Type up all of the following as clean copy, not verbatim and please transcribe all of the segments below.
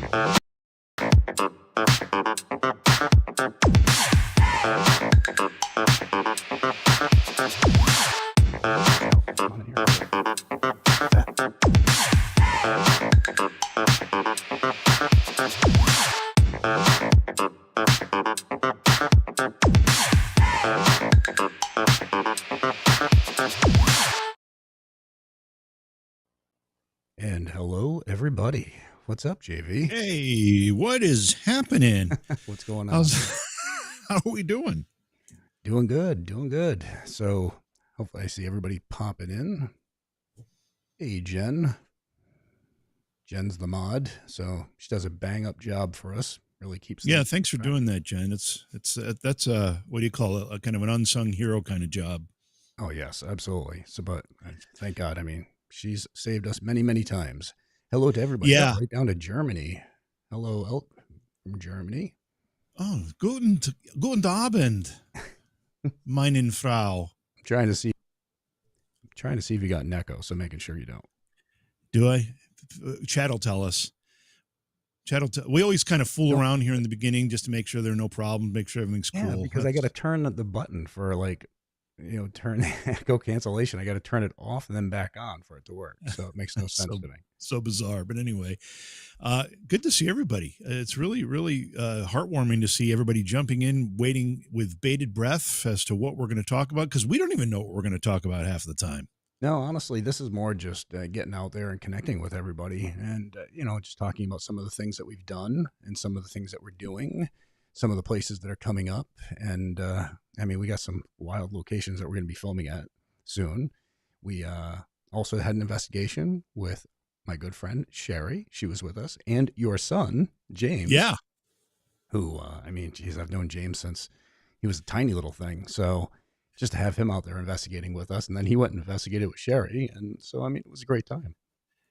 And hello, everybody. What's up, JV? Hey, what is happening? What's going on? How are we doing? Doing good. So hopefully I see everybody popping in. Hey, Jen. Jen's the mod, so she does a bang up job for us. Really keeps. Yeah, thanks for doing that, Jen. That's what do you call it? A kind of an unsung hero kind of job. Oh yes, absolutely. So, but thank God. I mean, she's saved us many times. Hello to everybody. Yeah. Right down to Germany. Hello, Elk from Germany. Oh, guten Abend, meine Frau. I'm trying to see if you got an echo, so making sure you don't. Do I? Chad will tell us. We always kind of fool around here in the beginning just to make sure there are no problems, make sure everything's cool. Yeah, because I got to turn the button for turn the echo cancellation. I got to turn it off and then back on for it to work. So it makes no sense to me. So bizarre. But anyway, good to see everybody. It's really heartwarming to see everybody jumping in, waiting with bated breath as to what we're going to talk about, because we don't even know what we're going to talk about half the time. No, honestly, this is more just getting out there and connecting with everybody and, just talking about some of the things that we've done and some of the things that we're doing, some of the places that are coming up. And, we got some wild locations that we're going to be filming at soon. We also had an investigation with my good friend, Sherry. She was with us. And your son, James. Yeah. Who, I've known James since he was a tiny little thing. So just to have him out there investigating with us. And then he went and investigated with Sherry. And so, it was a great time.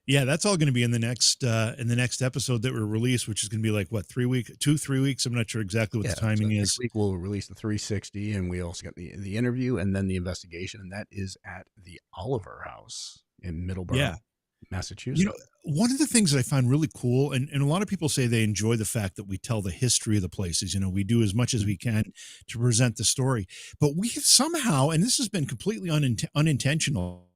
Yeah, that's all going to be in the next episode that we're released, which is going to be like, what, 3 weeks? I'm not sure exactly what the timing is. Next week we'll release the 360, and we also got the interview and then the investigation. And that is at the Oliver House in Middleborough, Massachusetts. One of the things that I find really cool, and a lot of people say they enjoy the fact that we tell the history of the places. We do as much as we can to present the story, but we have somehow, and this has been completely unintentional,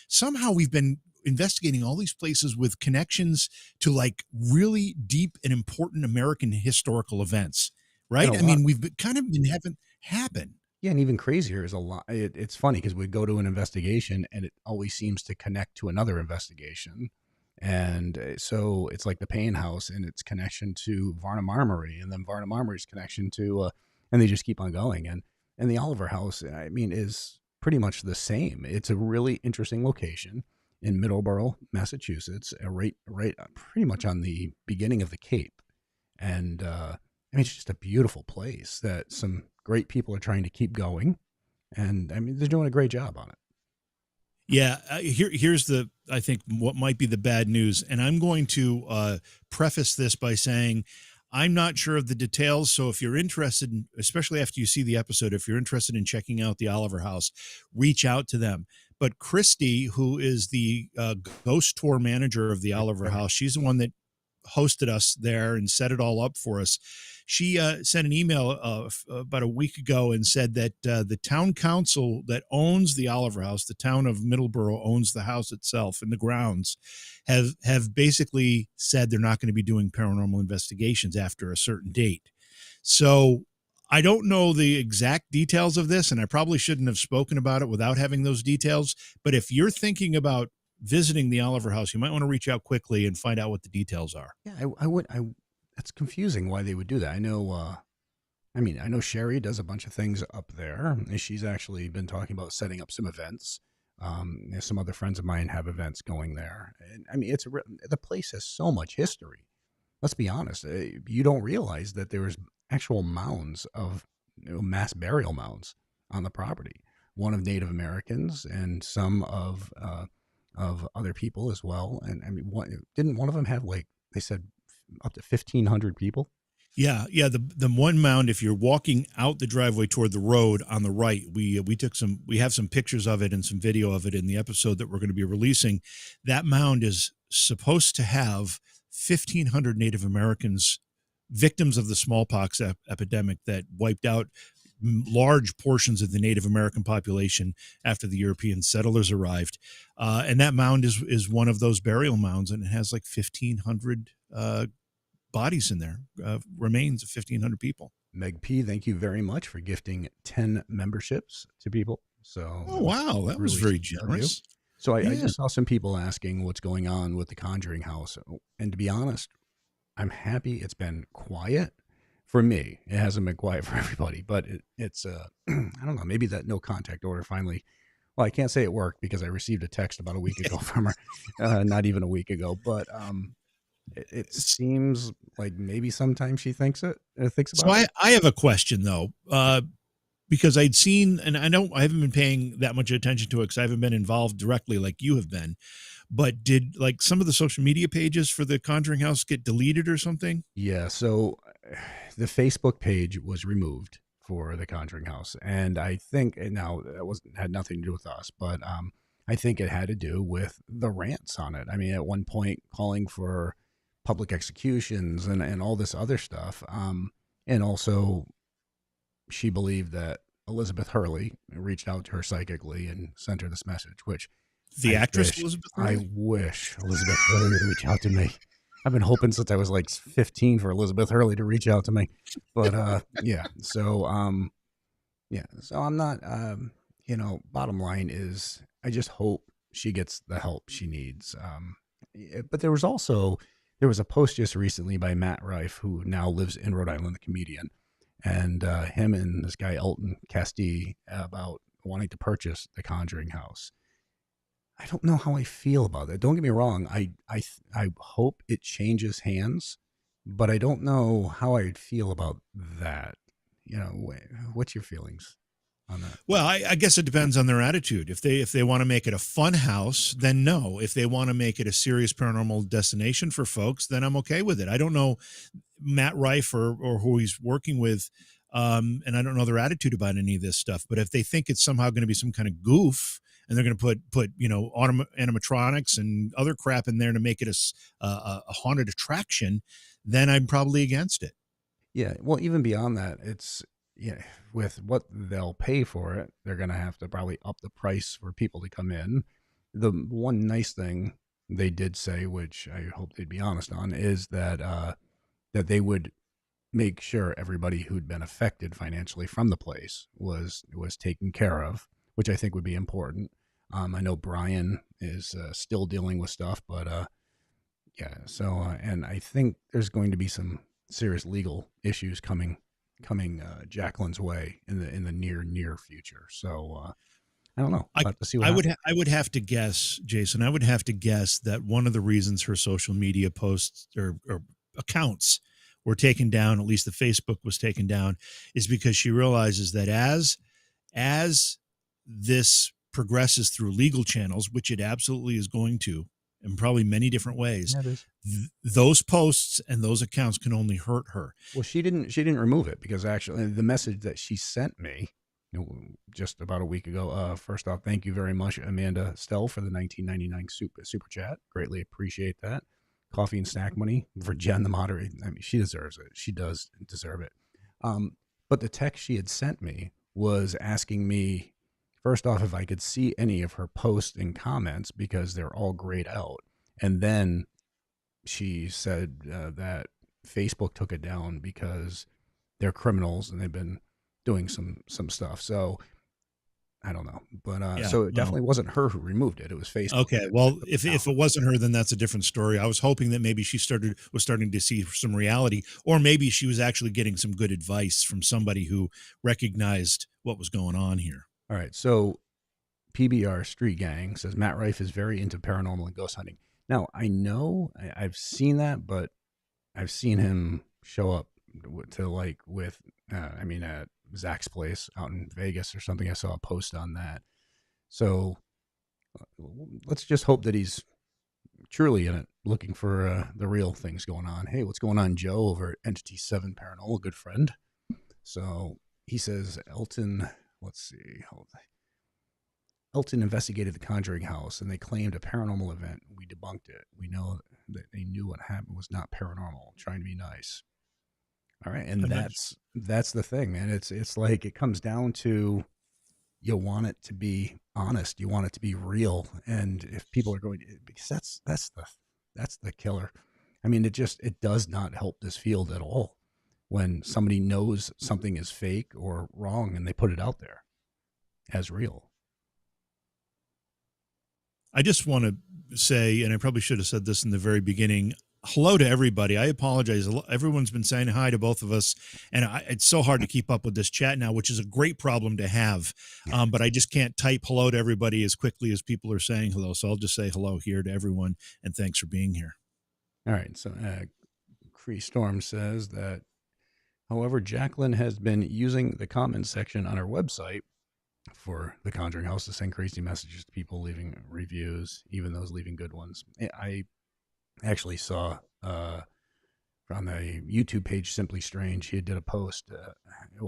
somehow we've been investigating all these places with connections to like really deep and important American historical events, right? We've kind of been having happen. Yeah, and even crazier is a lot. It's funny because we go to an investigation and it always seems to connect to another investigation. And so it's like the Payne House and its connection to Varnum Armory, and then Varnum Armory's connection to, and they just keep on going. And the Oliver House, is pretty much the same. It's a really interesting location in Middleborough, Massachusetts, right pretty much on the beginning of the Cape. And it's just a beautiful place that some great people are trying to keep going. And they're doing a great job on it. Yeah, here's I think what might be the bad news. And I'm going to preface this by saying I'm not sure of the details. So if you're interested, especially after you see the episode, if you're interested in checking out the Oliver House, reach out to them. But Christy, who is the ghost tour manager of the Oliver House, she's the one that hosted us there and set it all up for us. She sent an email about a week ago and said that the town council that owns the Oliver House, the town of Middleborough owns the house itself and the grounds, have basically said they're not going to be doing paranormal investigations after a certain date. So I don't know the exact details of this, and I probably shouldn't have spoken about it without having those details. But if you're thinking about visiting the Oliver House, you might want to reach out quickly and find out what the details are. Yeah, I would. That's confusing why they would do that. I know Sherry does a bunch of things up there. She's actually been talking about setting up some events. Some other friends of mine have events going there. And the place has so much history. Let's be honest. You don't realize that there was actual mounds of mass burial mounds on the property. One of Native Americans and some of other people as well. And didn't one of them have, like they said, up to 1,500 people? Yeah. The one mound, if you're walking out the driveway toward the road on the right, we have some pictures of it and some video of it in the episode that we're going to be releasing. That mound is supposed to have 1,500 Native Americans, victims of the smallpox epidemic that wiped out large portions of the Native American population after the European settlers arrived. And that mound is one of those burial mounds, and it has like 1,500 bodies in there, remains of 1,500 people. Meg P, thank you very much for gifting 10 memberships to people. So Oh, wow. That was really very sweet of you. generous. So I Yeah. just saw some people asking what's going on with the Conjuring House. And to be honest, I'm happy it's been quiet for me. It hasn't been quiet for everybody, but it's I don't know, maybe that no contact order finally. Well, I can't say it worked because I received a text about a week ago from her, not even a week ago, but it seems like maybe sometimes she thinks So about it. I have a question though, because I'd seen, and I haven't been paying that much attention to it because I haven't been involved directly like you have been. But did like some of the social media pages for the Conjuring House get deleted or something? Yeah, so the Facebook page was removed for the Conjuring House, and I think now that wasn't had nothing to do with us, but I think it had to do with the rants on it. I mean, at one point calling for public executions and all this other stuff, and also she believed that Elizabeth Hurley reached out to her psychically and sent her this message, which The actress Elizabeth I Hurley? wish Elizabeth Hurley would reach out to me. I've been hoping since I was like 15 for Elizabeth Hurley to reach out to me. But yeah. So I'm not bottom line is I just hope she gets the help she needs. But there was a post just recently by Matt Rife, who now lives in Rhode Island, the comedian, and him and this guy Elton Castee about wanting to purchase the Conjuring House. I don't know how I feel about it. Don't get me wrong. I hope it changes hands, but I don't know how I'd feel about that. What's your feelings on that? Well, I guess it depends on their attitude. If they want to make it a fun house, then no. If they want to make it a serious paranormal destination for folks, then I'm okay with it. I don't know Matt Rife or who he's working with, and I don't know their attitude about any of this stuff. But if they think it's somehow going to be some kind of goof, and they're going to put animatronics and other crap in there to make it a haunted attraction, then I'm probably against it. Yeah. Well, even beyond that, it's yeah, with what they'll pay for it, they're going to have to probably up the price for people to come in. The one nice thing they did say, which I hope they'd be honest on, is that they would make sure everybody who'd been affected financially from the place was taken care of, which I think would be important. I know Brian is still dealing with stuff, but yeah. So and I think there's going to be some serious legal issues coming Jacqueline's way in the near future. So I don't know. I We'll have to see what happens. I would have to guess, Jason. I would have to guess that one of the reasons her social media posts or accounts were taken down, at least the Facebook was taken down, is because she realizes that as this progresses through legal channels, which it absolutely is going to, in probably many different ways, Yeah, it is. those posts and those accounts can only hurt her. Well, she didn't remove it because actually the message that she sent me just about a week ago. First off, thank you very much, Amanda Stell, for the 1999 super chat. Greatly appreciate that. Coffee and snack money for Jen, the moderator. I mean, she deserves it. She does deserve it. But the text she had sent me was asking me, first off, if I could see any of her posts and comments because they're all grayed out. And then she said that Facebook took it down because they're criminals and they've been doing some stuff. So I don't know, but Yeah, so it well, definitely wasn't her who removed it. It was Facebook. okay. That Well, took it if down. it wasn't her, then that's a different story. I was hoping that maybe she was starting to see some reality, or maybe she was actually getting some good advice from somebody who recognized what was going on here. All right, so PBR Street Gang says Matt Rife is very into paranormal and ghost hunting. Now I know I've seen that, but I've seen him show up to like with I mean at Zach's place out in Vegas or something. I saw a post on that. So let's just hope that he's truly in it, looking for the real things going on. Hey, what's going on, Joe, over at Entity 7 Paranormal, a good friend. So he says, Elton, let's see. Elton investigated the Conjuring House and they claimed a paranormal event. We debunked it. We know that they knew what happened was not paranormal, trying to be nice. All right, and I'm not. that's the thing, man. It's like it comes down to you want it to be honest, you want it to be real, and if people are going, because that's the killer. I mean, it does not help this field at all when somebody knows something is fake or wrong and they put it out there as real. I just want to say, and I probably should have said this in the very beginning. Hello to everybody. I apologize. Everyone's been saying hi to both of us, and it's so hard to keep up with this chat now, which is a great problem to have. But I just can't type hello to everybody as quickly as people are saying hello. So I'll just say hello here to everyone, and thanks for being here. All right. So, Cree Storm says that, however, Jacqueline has been using the comments section on her website for the Conjuring House to send crazy messages to people leaving reviews, even those leaving good ones. I actually saw on the YouTube page Simply Strange, he did a post.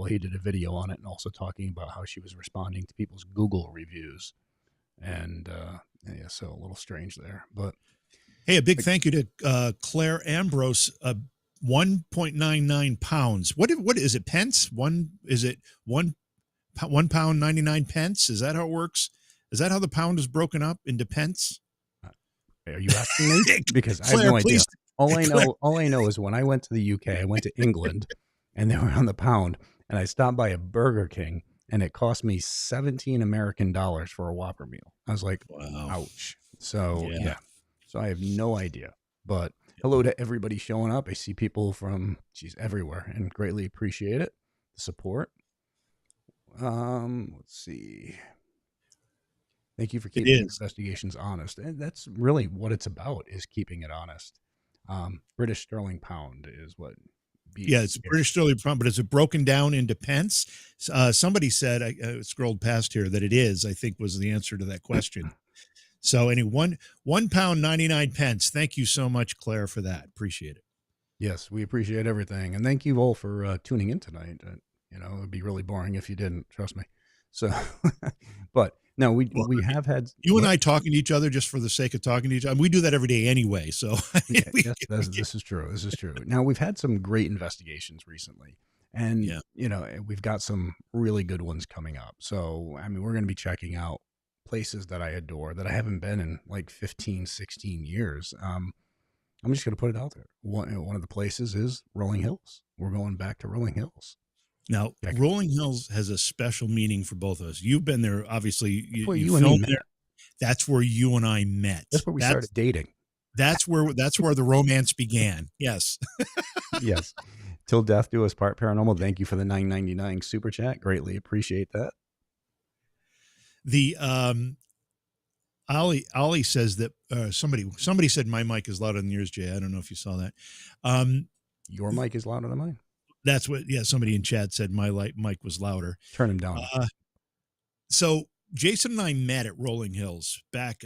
He did a video on it, and also talking about how she was responding to people's Google reviews, and yeah, so a little strange there. But hey, a big thank you to Claire Ambrose. 1.99 pounds. What is it? Pence? Is it £1 99 pence? Is that how it works? Is that how the pound is broken up into pence? Are you asking me? Because Claire, I have no idea. please. All I know is when I went to the UK, I went to England, and they were on the pound, and I stopped by a Burger King, and it cost me 17 American dollars for a Whopper meal. I was like, wow. Ouch. So yeah. So I have no idea. But hello to everybody showing up. I see people from everywhere, and greatly appreciate it. The support. Let's see. Thank you for keeping investigations honest. And that's really what it's about, is keeping it honest. British sterling pound is what. It's British sterling pound, but is it broken down into pence? Somebody said, I scrolled past here, that it is, I think was the answer to that question. So anyway, £1 99 pence. Thank you so much, Claire, for that. Appreciate it. Yes, we appreciate everything. And thank you all for tuning in tonight. It would be really boring if you didn't, trust me. So, but no, we have had you and I talking to each other just for the sake of talking to each other. We do that every day anyway. So this is true. This is true. Now, we've had some great investigations recently, and we've got some really good ones coming up. So, I mean, we're going to be checking out places that I adore that I haven't been in like 15, 16 years. I'm just going to put it out there. One of the places is Rolling Hills. We're going back to Rolling Hills. Now, Rolling Hills has a special meaning for both of us. You've been there, obviously. You filmed there. That's where you and I met. That's where we started dating. That's where the romance began. Yes. Yes. Till death do us part. Paranormal. Thank you for the $9.99 super chat. Greatly appreciate that. The Ollie says that somebody said my mic is louder than yours, Jay. I don't know if you saw that. Your mic is louder than mine. That's what, somebody in chat said my mic was louder. Turn him down. So Jason and I met at Rolling Hills back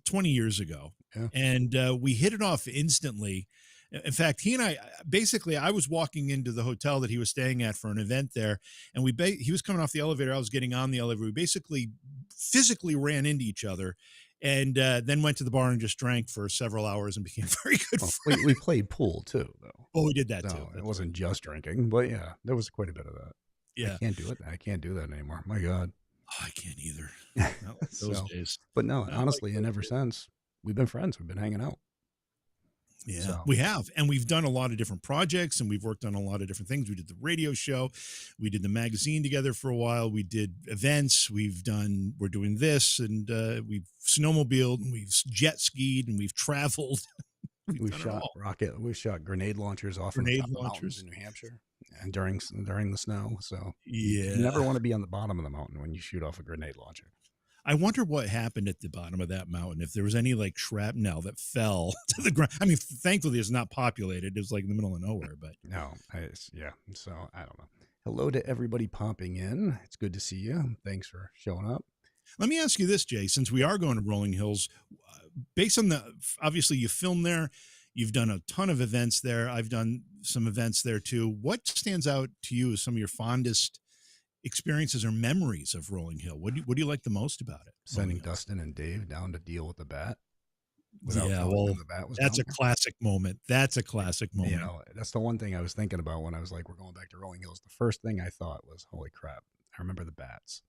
20 years ago, and we hit it off instantly. In fact, he and I was walking into the hotel that he was staying at for an event there, and he was coming off the elevator. I was getting on the elevator. We basically physically ran into each other, and then went to the bar and just drank for several hours and became very good friends. We played pool too, though. Oh, we did that too. It wasn't just drinking, but yeah, there was quite a bit of that. Yeah. I can't do it. I can't do that anymore. My God. Oh, I can't either. Not like those days. But no, honestly, and ever since, we've been friends. We've been hanging out. Yeah, we have. And we've done a lot of different projects, and we've worked on a lot of different things. We did the radio show. We did the magazine together for a while. We did events. We're doing this, and we've snowmobiled, and we've jet skied, and we've traveled. We've shot grenade launchers off of the top of mountains in New Hampshire, and during the snow. So you never want to be on the bottom of the mountain when you shoot off a grenade launcher. I wonder what happened at the bottom of that mountain. If there was any like shrapnel that fell to the ground. I mean, thankfully it's not populated. It's like in the middle of nowhere, but no, so I don't know. Hello to everybody popping in. It's good to see you. Thanks for showing up. Let me ask you this, Jay, since we are going to Rolling Hills, based on obviously you filmed there, you've done a ton of events there. I've done some events there too. What stands out to you as some of your fondest experiences or memories of Rolling Hill? What do you like the most about it? Sending Dustin and Dave down to deal with the bat. without Yeah, telling well, them the bat was that's down a there. classic moment. That's a classic You moment. know, that's the one thing I was thinking about when I was like, we're going back to Rolling Hills. The first thing I thought was, holy crap, I remember the bats.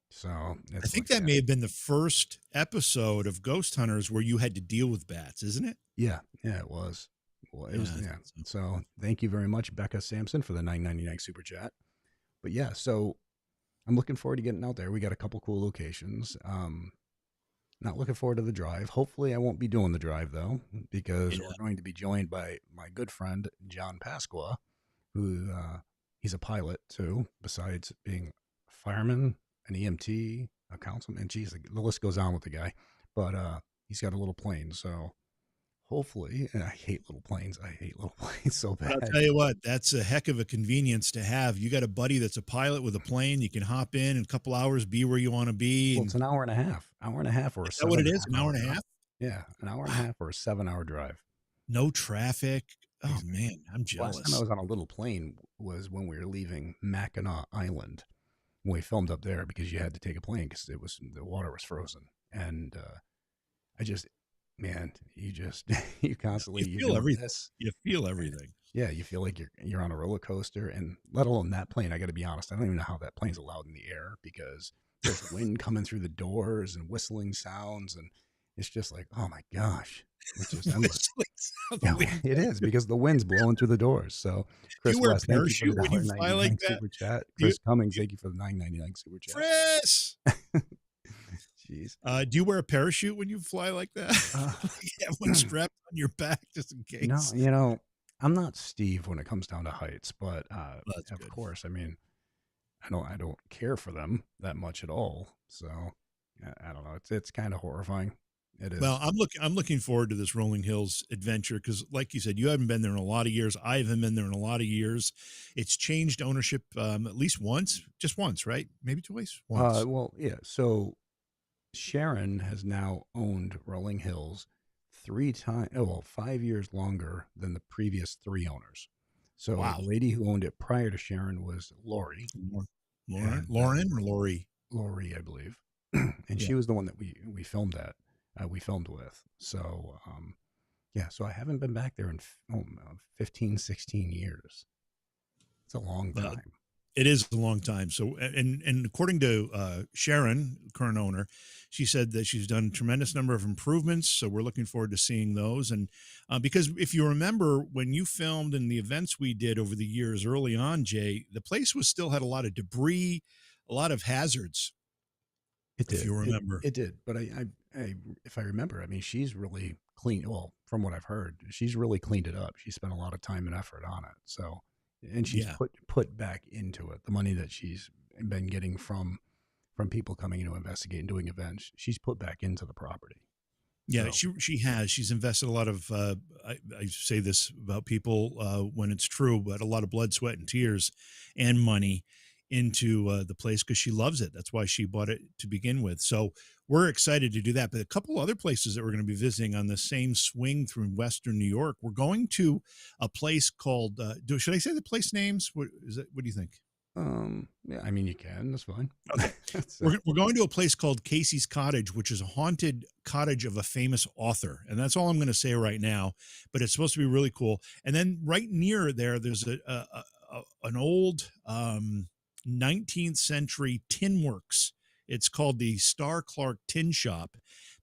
So I it's think like, that yeah, may have been the first episode of Ghost Hunters where you had to deal with bats, isn't it? yeah, it was. Well, it Yeah, was, I yeah. think so. So thank you very much, Becca Sampson, for the 9.99 super chat. But yeah, so I'm looking forward to getting out there. We got a couple cool locations. Not looking forward to the drive. Hopefully, I won't be doing the drive though, because Yeah. we're going to be joined by my good friend John Pasqua, who he's a pilot too. Besides being a fireman, an EMT, a councilman, geez, the list goes on with the guy. But he's got a little plane, so hopefully, and I hate little planes. I hate little planes so But I'll bad. tell you what, that's a heck of a convenience to have. You got a buddy that's a pilot with a plane. You can hop in a couple hours, be where you want to be. Well, it's And an hour and a half, or a is that what seven it and a is? half An hour hour and a drive. half? Yeah, an hour and a Wow. half or a 7 hour drive. No traffic. Oh, Oh man, I'm last time I jealous. was on a little plane was when we were leaving Mackinac Island. When we filmed up there because you had to take a plane because the water was frozen. And I just, man, you just you Yeah, you constantly you're feel doing everything. this. You feel everything. Yeah, you feel like you're on a roller coaster, and let alone that plane. I got to be honest, I don't even know how that plane's allowed in the air because there's wind coming through the doors and whistling sounds, and it's just like, oh my gosh, it's just endless. Whistling sound, the Yeah, wind it blowing is through. because the wind's blowing through the doors. So, Do you Chris wear a West, thank you for the parachute when you dollar fly ninety like nine that? super chat. Do you, Chris Cummings, do you thank you for the 9.99 super chat. Chris? Jeez. Do you wear a parachute when you fly like that? Uh, You have one strapped on your back just in no, case. I'm not Steve when it comes down to heights, but Well, that's of good. course, I mean, I don't care for them that much at all. So I don't know. It's kind of horrifying. It Well, is. I'm looking forward to this Rolling Hills adventure because, like you said, you haven't been there in a lot of years. I haven't been there in a lot of years. It's changed ownership at least once, just once, right? Maybe twice, once. Well, yeah. So Sharon has now owned Rolling Hills 3 times. Oh, well, 5 years longer than the previous three owners. So the Wow. lady who owned it prior to Sharon was Lori, Lauren, and Lauren or Lori? Lori, I believe, and Yeah. she was the one that we filmed at. We filmed with. So yeah. So I haven't been back there in 15, 16 years. It's a long Well, time. it is a long time. So, and according to Sharon, current owner, she said that she's done a tremendous number of improvements. So we're looking forward to seeing those. And because if you remember when you filmed and the events we did over the years early on, Jay, the place was still had a lot of debris, a lot of hazards. It If did. you It remember, it did. But if I remember, I mean, she's really clean. Well, from what I've heard, she's really cleaned it up. She spent a lot of time and effort on it. So, and she's yeah. put back into it the money that she's been getting from people coming in to investigate and doing events. She's put back into the property. Yeah, So she has. She's invested a lot of. I say this about people when it's true, but a lot of blood, sweat, and tears, and money into the place because she loves it. That's why she bought it to begin with. So we're excited to do that. But a couple other places that we're going to be visiting on the same swing through Western New York. We're going to a place called. Should I say the place names? What is it? What do you think? yeah, I mean, you can. That's fine. Okay. That's, We're going to a place called Casey's Cottage, which is a haunted cottage of a famous author. And that's all I'm going to say right now, but it's supposed to be really cool. And then right near there, there's an old 19th century tin works. It's called the Star Clark Tin Shop.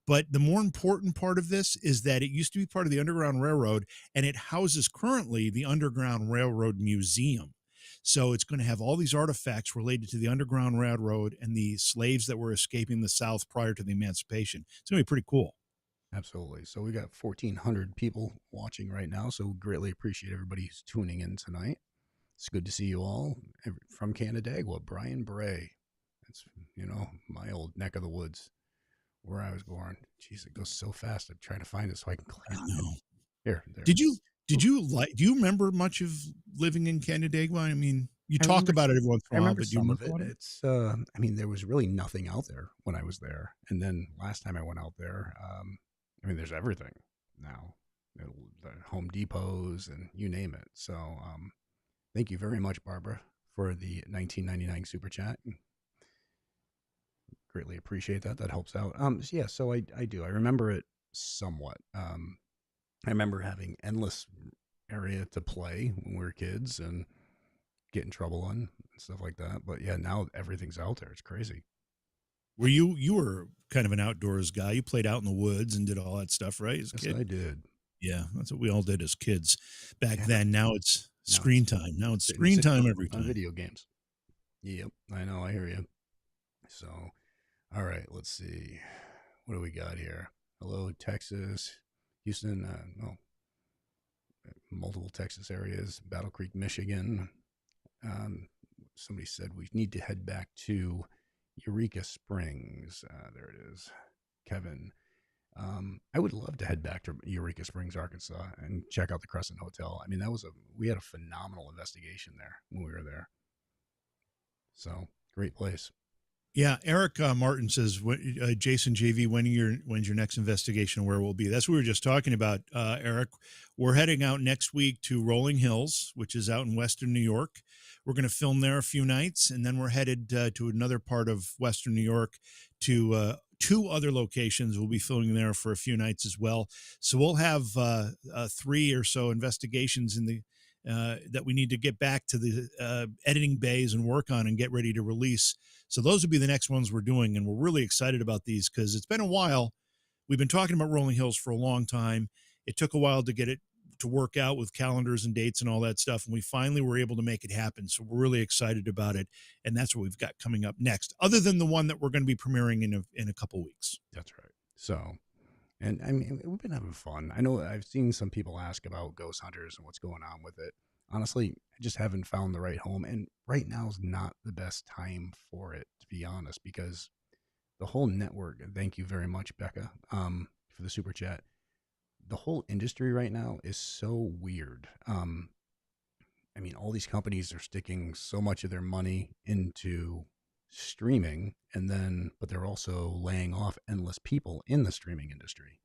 But the more important part of this is that it used to be part of the Underground Railroad, and it houses currently the Underground Railroad Museum. So it's going to have all these artifacts related to the Underground Railroad and the slaves that were escaping the South prior to the emancipation. It's going to be pretty cool. absolutely. So we got 1,400 people watching right now. So greatly appreciate everybody who's tuning in tonight. It's good to see you all from Canandaigua. Brian Bray. It's my old neck of the woods where I was born. Jeez, it goes so fast. I'm trying to find it so I can click I on it. know. Here, there it Did you is. did Ooh, you like? Do you remember much of living in Canandaigua? I mean, you I talk remember. about it every once I in a while, remember but do you some remember of a it. lot of it? It's. I mean, there was really nothing out there when I was there, and then last time I went out there, I mean, there's everything now. The Home Depots and you name it. So, thank you very much, Barbara, for the 1999 super chat. Greatly appreciate that. That helps out. So yeah, so I do. I remember it. somewhat. I remember having endless area to play when we were kids and get in trouble on and stuff like that. But yeah, now everything's out there. It's crazy. Were you were kind of an outdoors guy. You played out in the woods and did all that stuff, right, as a Yes, kid? I did. Yeah, that's what we all did as kids back Yeah. then. Now it's Now screen it's time. Now it's screen sitting time on, every on time. video games. Yep, I know. I hear you. So, all right, let's see. What do we got here? Hello, Texas, Houston. No, multiple Texas areas. Battle Creek, Michigan. Um, Somebody said we need to head back to Eureka Springs. There it is. Kevin. I would love to head back to Eureka Springs, Arkansas, and check out the Crescent Hotel. I mean, we had a phenomenal investigation there when we were there. So great place. Yeah, Eric Martin says, Jason JV, when's your next investigation? Where we'll be? That's what we were just talking about, Eric. We're heading out next week to Rolling Hills, which is out in Western New York. We're going to film there a few nights, and then we're headed to another part of Western New York to two other locations. We'll be filming there for a few nights as well. So we'll have three or so investigations in the that we need to get back to the editing bays and work on and get ready to release. So those would be the next ones we're doing. And we're really excited about these because it's been a while. We've been talking about Rolling Hills for a long time. It took a while to get it to work out with calendars and dates and all that stuff. And we finally were able to make it happen. So we're really excited about it. And that's what we've got coming up next, other than the one that we're going to be premiering in a couple weeks. That's right. So, and I mean, we've been having fun. I know I've seen some people ask about ghost hunters and what's going on with it. Honestly, I just haven't found the right home. And right now is not the best time for it, to be honest, because the whole network, and thank you very much, Becca, for the super chat. The whole industry right now is so weird. I mean, all these companies are sticking so much of their money into streaming, and then, but they're also laying off endless people in the streaming industry,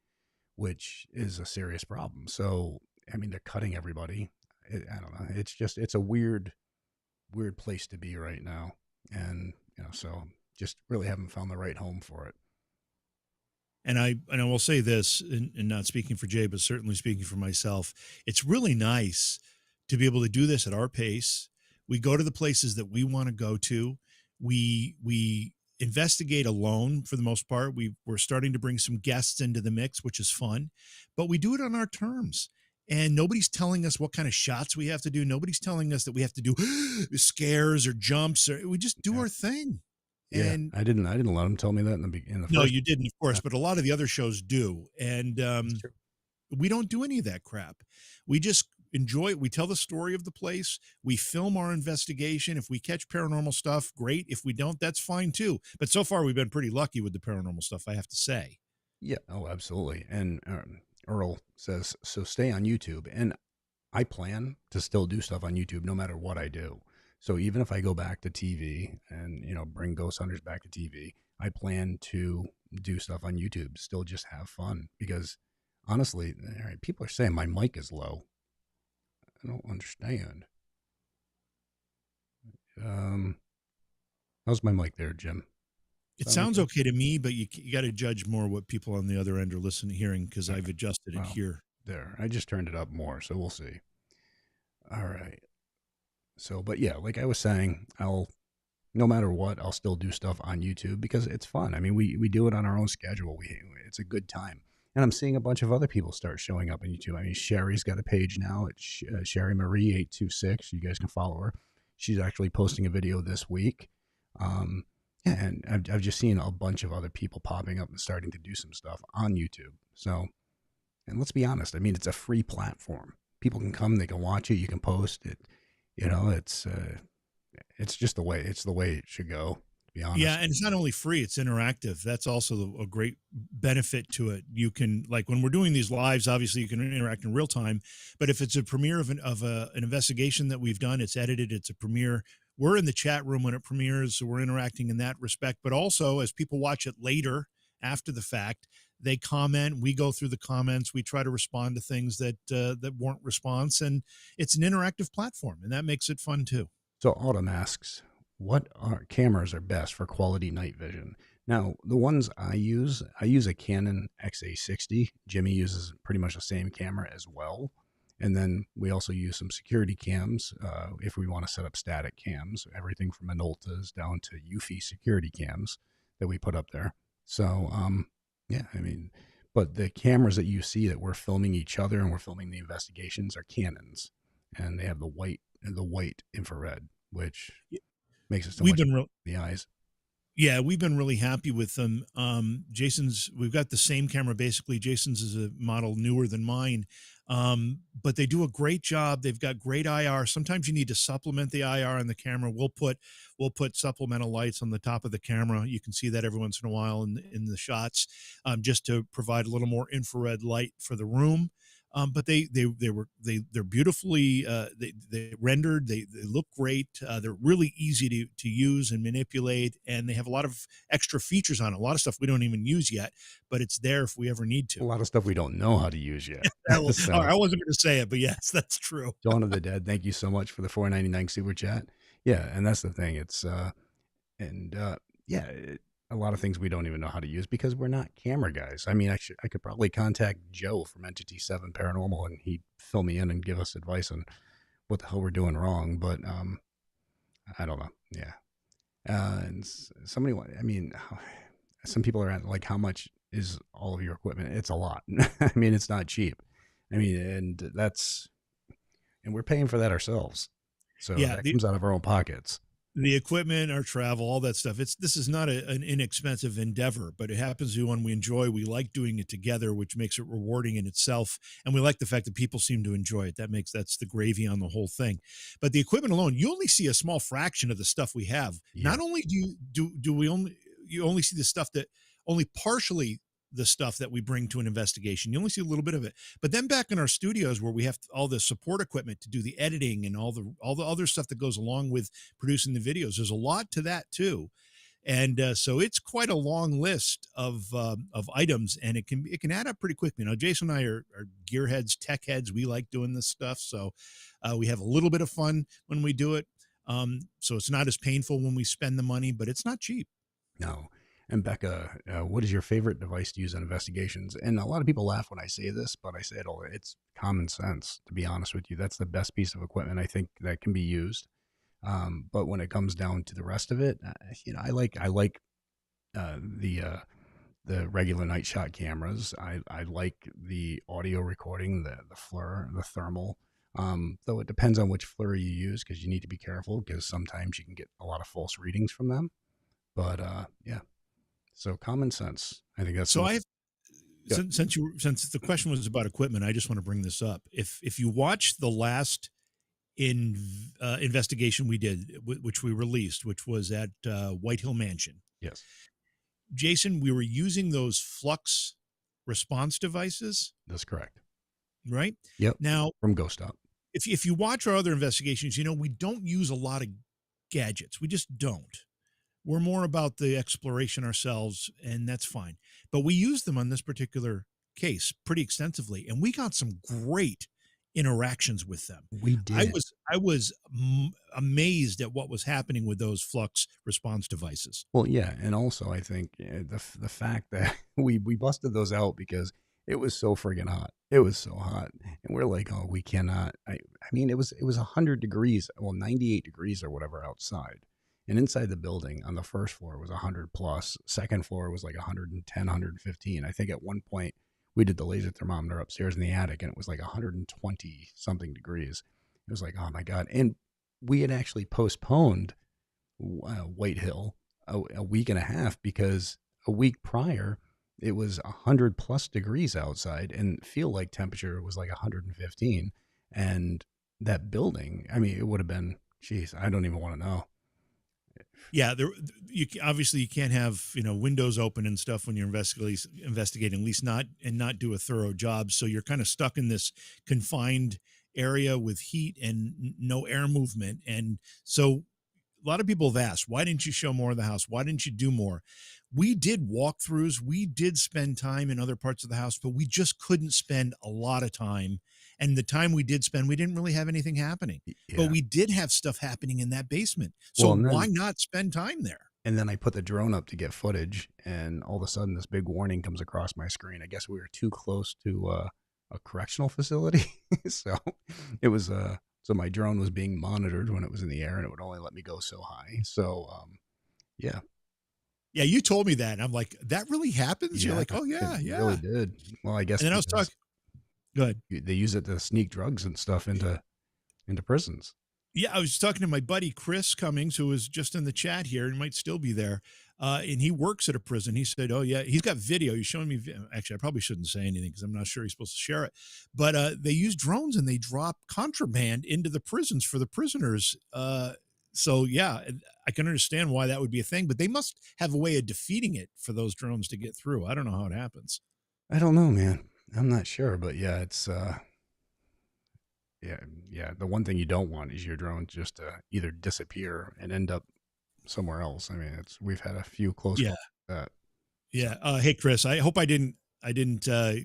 which is a serious problem. So, I mean, they're cutting everybody. I don't know. It's just, it's a weird place to be right now. And, so just really haven't found the right home for it. And I will say this, and not speaking for Jay, but certainly speaking for myself, it's really nice to be able to do this at our pace. We go to the places that we want to go to. We investigate alone for the most part. We're starting to bring some guests into the mix, which is fun, but we do it on our terms. And nobody's telling us what kind of shots we have to do. Nobody's telling us that we have to do scares or jumps, or we just do Yeah. our thing. Yeah, And I didn't let them tell me that in the no, first. you didn't, of course, but a lot of the other shows do. And That's true. we don't do any of that crap. We just enjoy it. We tell the story of the place. We film our investigation. If we catch paranormal stuff, great. If we don't, that's fine too. But so far, we've been pretty lucky with the paranormal stuff, I have to say. Yeah. Oh, absolutely. And Earl says, so stay on YouTube. And I plan to still do stuff on YouTube no matter what I do. So even if I go back to TV and, bring Ghost Hunters back to TV, I plan to do stuff on YouTube, still just have fun. Because honestly, all right, people are saying my mic is low. I don't understand. How's my mic there, Jim? It Sound sounds okay? okay to me, but you got to judge more what people on the other end are listening, hearing, because All I've right. adjusted it Well, here. there. I just turned it up more, so we'll see. All right. So, but yeah, like I was saying, no matter what, I'll still do stuff on YouTube because it's fun. I mean, we do it on our own schedule. It's a good time. And I'm seeing a bunch of other people start showing up on YouTube. I mean, Sherry's got a page now. It's Sherry Marie 826. You guys can follow her. She's actually posting a video this week. Yeah, and I've just seen a bunch of other people popping up and starting to do some stuff on YouTube. So, and let's be honest. I mean, it's a free platform. People can come, they can watch it, you can post it. It's just the way it should go, to be Yeah, honest. and it's not only free, it's interactive. That's also a great benefit to it. You can, like, when we're doing these lives, obviously you can interact in real time, but if it's a premiere of an investigation that we've done, it's edited, it's a premiere, we're in the chat room when it premieres, so we're interacting in that respect. But also, as people watch it later after the fact, they comment, we go through the comments, we try to respond to things that warrant response, and it's an interactive platform, and that makes it fun too. So Autumn asks, what cameras are best for quality night vision? Now, the ones I use a Canon XA60. Jimmy uses pretty much the same camera as well. And then we also use some security cams if we want to set up static cams, everything from Minoltas down to Eufy security cams that we put up there. So, yeah, I mean, but the cameras that you see that we're filming each other and we're filming the investigations are Canons, and they have the white infrared, which makes it so We've much been better real for the eyes. Yeah, we've been really happy with them. We've got the same camera basically. Jason's is a model newer than mine, but they do a great job. They've got great IR. Sometimes you need to supplement the IR on the camera. We'll put supplemental lights on the top of the camera. You can see that every once in a while in the shots, just to provide a little more infrared light for the room. But they're beautifully they rendered. They look great. They're really easy to use and manipulate, and they have a lot of extra features on it. A lot of stuff we don't even use yet, but it's there if we ever need A to. lot of stuff we don't know how to use yet. All right, So, I wasn't going to say it, but yes, that's true. Dawn of the Dead, thank you so much for the 4.99 super chat. Yeah, and that's the thing. And yeah, a lot of things we don't even know how to use because we're not camera guys. I mean, I could probably contact Joe from Entity 7 Paranormal and he'd fill me in and give us advice on what the hell we're doing wrong, but I don't know. Yeah. And somebody, I mean, some people are at like, how much is all of your equipment? It's a lot. I mean, it's not cheap. I mean, and we're paying for that ourselves. So Yeah, that comes out of our own pockets. the equipment, our travel, all that stuff. This is not an inexpensive endeavor, but it happens to be one we enjoy. We like doing it together, which makes it rewarding in itself, and we like the fact that people seem to enjoy it. That's the gravy on the whole thing. But the equipment alone, you only see a small fraction of the stuff we have. Yeah. Not only do we only you only see the stuff that only partially the stuff that we bring to an investigation. You only see a little bit of it. But then back in our studios where we have all the support equipment to do the editing and all the other stuff that goes along with producing the videos, there's a lot to that too. And so it's quite a long list of items, and it can add up pretty quickly. Now, Jason and I are gearheads, tech heads. We like doing this stuff, so we have a little bit of fun when we do it. So it's not as painful when we spend the money, but it's not cheap. No. And Becca, what is your favorite device to use in investigations? And a lot of people laugh when I say this, but I say it all. It's common sense, to be honest with you. That's the best piece of equipment I think that can be used. But when it comes down to the rest of it, I like the regular night shot cameras. I like the audio recording, the FLIR, the thermal. Though it depends on which FLIR you use because you need to be careful because sometimes you can get a lot of false readings from them. But yeah, so common sense. I think that's the So most I good. since the question was about equipment, I just want to bring this up. If you watch the last in investigation we did, which we released, which was at White Hill Mansion, Yes, Jason, we were using those flux response devices, that's correct. right? Yep, Now, from Ghost Up. if you watch our other investigations, we don't use a lot of gadgets. We just don't. We're more about the exploration ourselves, and that's fine. But we used them on this particular case pretty extensively, and we got some great interactions with them. We I did. was I was amazed at what was happening with those flux response devices. Well, yeah, and also I think the fact that we busted those out because it was so friggin' hot. It was so hot, and we're like, oh, we cannot. I mean, it was 100 degrees, well, 98 degrees or whatever outside, and inside the building on the first floor was 100 plus. Second floor was like 110, 115. I think at one point we did the laser thermometer upstairs in the attic, and it was like 120 something degrees. It was like, oh my god, and we had actually postponed White Hill a week and a half because a week prior it was 100 plus degrees outside and feel like temperature was like 115. And that building, I mean, it would have been, geez, I don't even want to know. Yeah, obviously you can't have windows open and stuff when you're investigating, at least not and not do a thorough job. So you're kind of stuck in this confined area with heat and no air movement, and so a lot of people have asked, why didn't you show more of the house? Why didn't you do more? We did walkthroughs. We did spend time in other parts of the house, but we just couldn't spend a lot of time. And the time we did spend, we didn't really have anything happening, but Yeah. we did have stuff happening in that basement. So Well, and why then not spend time there? And then I put the drone up to get footage, and all of a sudden, this big warning comes across my screen. I guess we were too close to a correctional facility, so it was so my drone was being monitored when it was in the air, and it would only let me go so high. So yeah, Yeah, you told me that, and I'm like, "That really happens?" You're yeah, like, "Oh, it yeah, really yeah." did. Well, I guess And then I was because talking good. they use it to sneak drugs and stuff into prisons. Yeah, I was talking to my buddy Chris Cummings, who was just in the chat here and might still be there. And he works at a prison. He said, "Oh yeah, he's got video. He's showing me. Actually, I probably shouldn't say anything because I'm not sure he's supposed to share it. But they use drones and they drop contraband into the prisons for the prisoners. So yeah, I can understand why that would be a thing. But they must have a way of defeating it for those drones to get through. I don't know how it happens. I don't know, man. I'm not sure, but yeah, it's yeah, yeah. The one thing you don't want is your drone just to either disappear and end up somewhere else. I mean, it's we've had a few close Yeah, calls like that. So yeah. Hey, Chris, I hope I didn't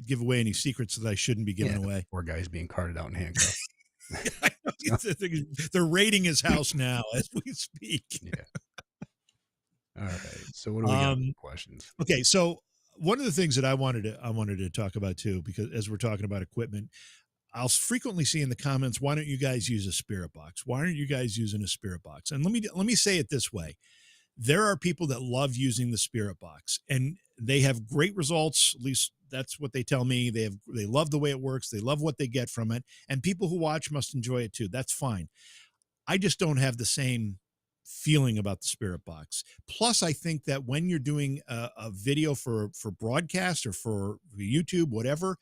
give away any secrets that I shouldn't be giving yeah, the away. poor guy's being carted out in handcuffs. I know So they're raiding his house now as we speak. yeah. All right. So what do we got Um, for questions? okay, so one of the things that I wanted to talk about too, because as we're talking about equipment, I'll frequently see in the comments, "Why don't you guys use a spirit box? Why aren't you guys using a spirit box?" And let me say it this way: there are people that love using the spirit box, and they have great results. At least that's what they tell me. They love the way it works. They love what they get from it, and people who watch must enjoy it too. That's fine. I just don't have the same feeling about the spirit box. Plus, I think that when you're doing a video for broadcast or for YouTube, whatever,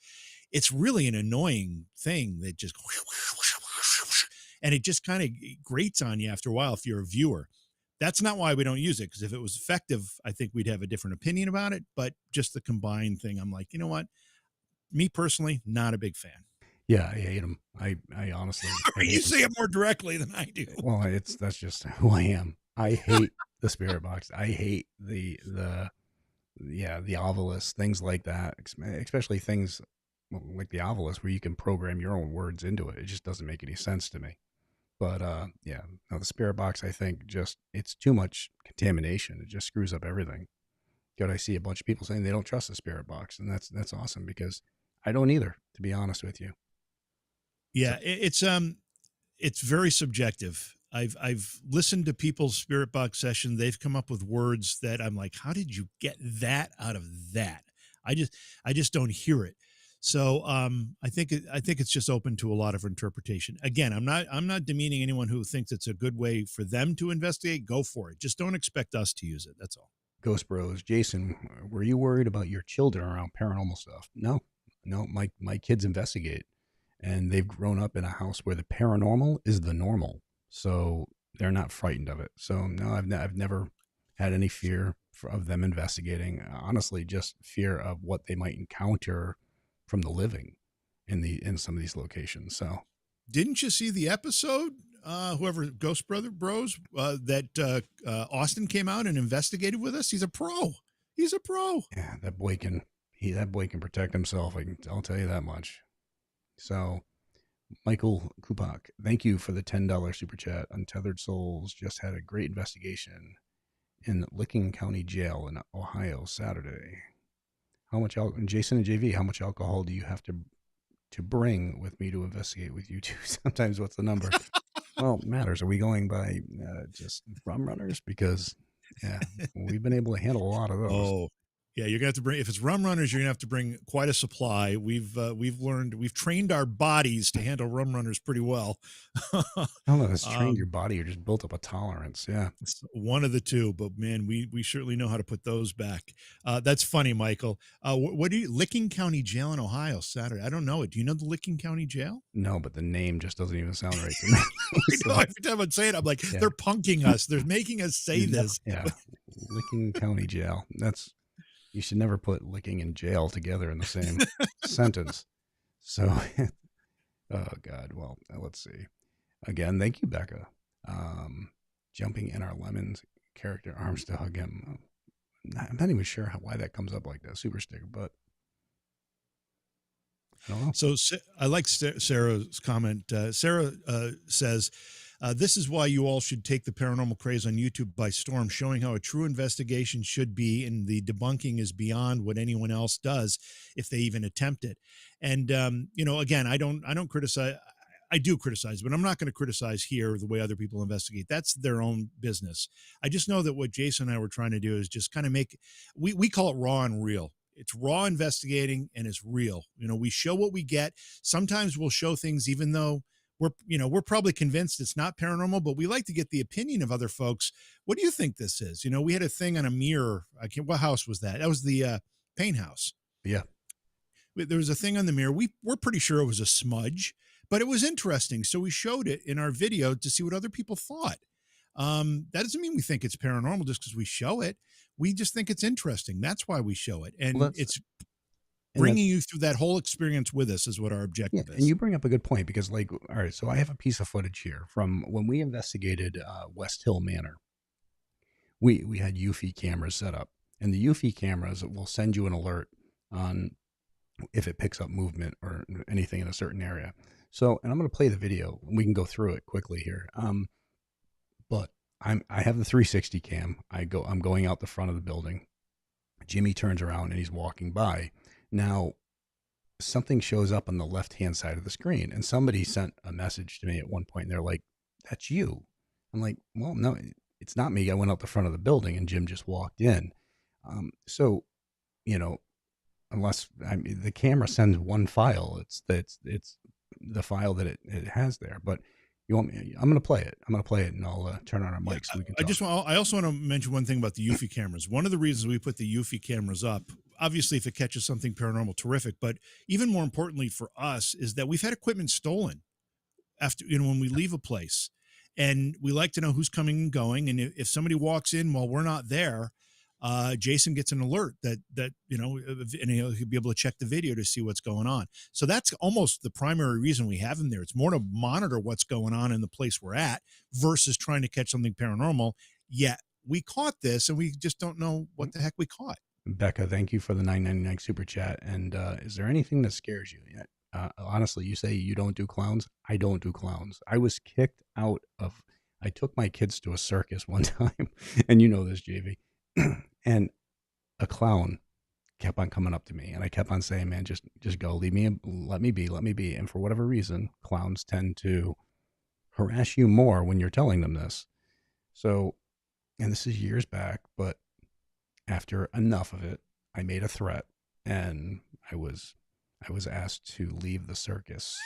it's really an annoying thing that just and it just kind of grates on you after a while if you're a viewer. That's not why we don't use it, because if it was effective, I think we'd have a different opinion about it. But just the combined thing, I'm like, you know what? Me personally, not a big fan. Yeah, I hate them. I honestly I You hate them. say it more directly than I do. Well, it's that's just who I am. I hate the spirit box. I hate the yeah, the Ovilus, things like that, especially things like the Ovilus where you can program your own words into it. It just doesn't make any sense to me. But yeah, no, the spirit box, I think just it's too much contamination. It just screws up everything. God, I see a bunch of people saying they don't trust the spirit box, and that's awesome because I don't either, to be honest with you. So Yeah, it's very subjective. I've listened to people's spirit box session. They've come up with words that I'm like, how did you get that out of that? I just I just don't hear it. So I think it's just open to a lot of interpretation. Again, I'm not demeaning anyone who thinks it's a good way for them to investigate. Go for it. Just don't expect us to use it. That's all. Ghost Bros, Jason, were you worried about your children around paranormal stuff? No, no, my kids investigate, and they've grown up in a house where the paranormal is the normal, so they're not frightened of it. So no, I've never had any fear of them investigating. Honestly, just fear of what they might encounter from the living in some of these locations. So Didn't you see the episode? Whoever Ghost Brother Bros that Austin came out and investigated with us. He's a pro. He's a pro. yeah, that boy can protect himself. I'll tell you that much. So Michael Kupak, thank you for the $10 super chat. Untethered Souls just had a great investigation in Licking County Jail in Ohio Saturday. How much Jason and JV, how much alcohol do you have to bring with me to investigate with you two? Sometimes what's the number? Well, it matters. Are we going by just rum runners? Because yeah, we've been able to handle a lot of those. Oh, yeah. You're gonna have to bring if it's rum runners. You're gonna have to bring quite a supply. We've trained our bodies to handle rum runners pretty well. I don't know if it's trained your um, body or just built up a tolerance. Yeah. It's one of the two, but man, we certainly know how to put those back. That's funny, Michael. What do you Licking County Jail in Ohio Saturday? I don't know it. Do you know the Licking County Jail? No, but the name just doesn't even sound right to me. I know So every time I say it, I'm like, yeah, they're punking us. They're making us say this. yeah, Licking County Jail. That's you should never put licking and jail together in the same sentence. So, oh God. Well, let's see. Again, thank you, Becca. Jumping in our lemons character arms to hug him. I'm not even sure why that comes up like that super sticker, but I don't know. So I like Sarah's comment. Sarah says, This is why you all should take the paranormal craze on YouTube by storm, showing how a true investigation should be, and the debunking is beyond what anyone else does if they even attempt it. And again, I don't criticize. I do criticize, but I'm not going to criticize here the way other people investigate. That's their own business. I just know that what Jason and I were trying to do is just kind of make, we call it raw and real. It's raw investigating and it's real. We show what we get. Sometimes we'll show things even though we're probably convinced it's not paranormal, but we like to get the opinion of other folks. What do you think this is? We had a thing on a mirror. What house was that? That was the Payne house. Yeah. There was a thing on the mirror. We're pretty sure it was a smudge, but it was interesting. So we showed it in our video to see what other people thought. That doesn't mean we think it's paranormal just because we show it. We just think it's interesting. That's why we show it. And Well, it's bringing you through that whole experience with us is what our objective is. And you bring up a good point because, like, all right, so I have a piece of footage here from when we investigated West Hill Manor. We had UFI cameras set up, and the UFI cameras will send you an alert on if it picks up movement or anything in a certain area. So, and I'm going to play the video. We can go through it quickly here. But I have the 360 cam. I'm going out the front of the building. Jimmy turns around and he's walking by. Now, something shows up on the left-hand side of the screen, and somebody sent a message to me at one point, and they're like, "That's you." I'm like, "Well, no, it's not me. I went out the front of the building, and Jim just walked in." So, unless the camera sends one file, it's the file that it has there. But you want me? I'm going to play it. And I'll turn on our mics so we can talk. I also want to mention one thing about the UFI cameras. One of the reasons we put the UFI cameras up, obviously, if it catches something paranormal, terrific. But even more importantly for us is that we've had equipment stolen after, when we leave a place, and we like to know who's coming and going. And if somebody walks in while we're not there, Jason gets an alert that and he'll be able to check the video to see what's going on. So that's almost the primary reason we have them there. It's more to monitor what's going on in the place we're at versus trying to catch something paranormal. Yet we caught this, and we just don't know what the heck we caught. Becca, thank you for the $9.99 super chat. And is there anything that scares you? Honestly, you say you don't do clowns. I don't do clowns. I was kicked out of. I took my kids to a circus one time, and you know this, JV. And a clown kept on coming up to me, and I kept on saying, "Man, just go, leave me, let me be." And for whatever reason, clowns tend to harass you more when you're telling them this. So, and this is years back, but after enough of it, I made a threat, and I was asked to leave the circus.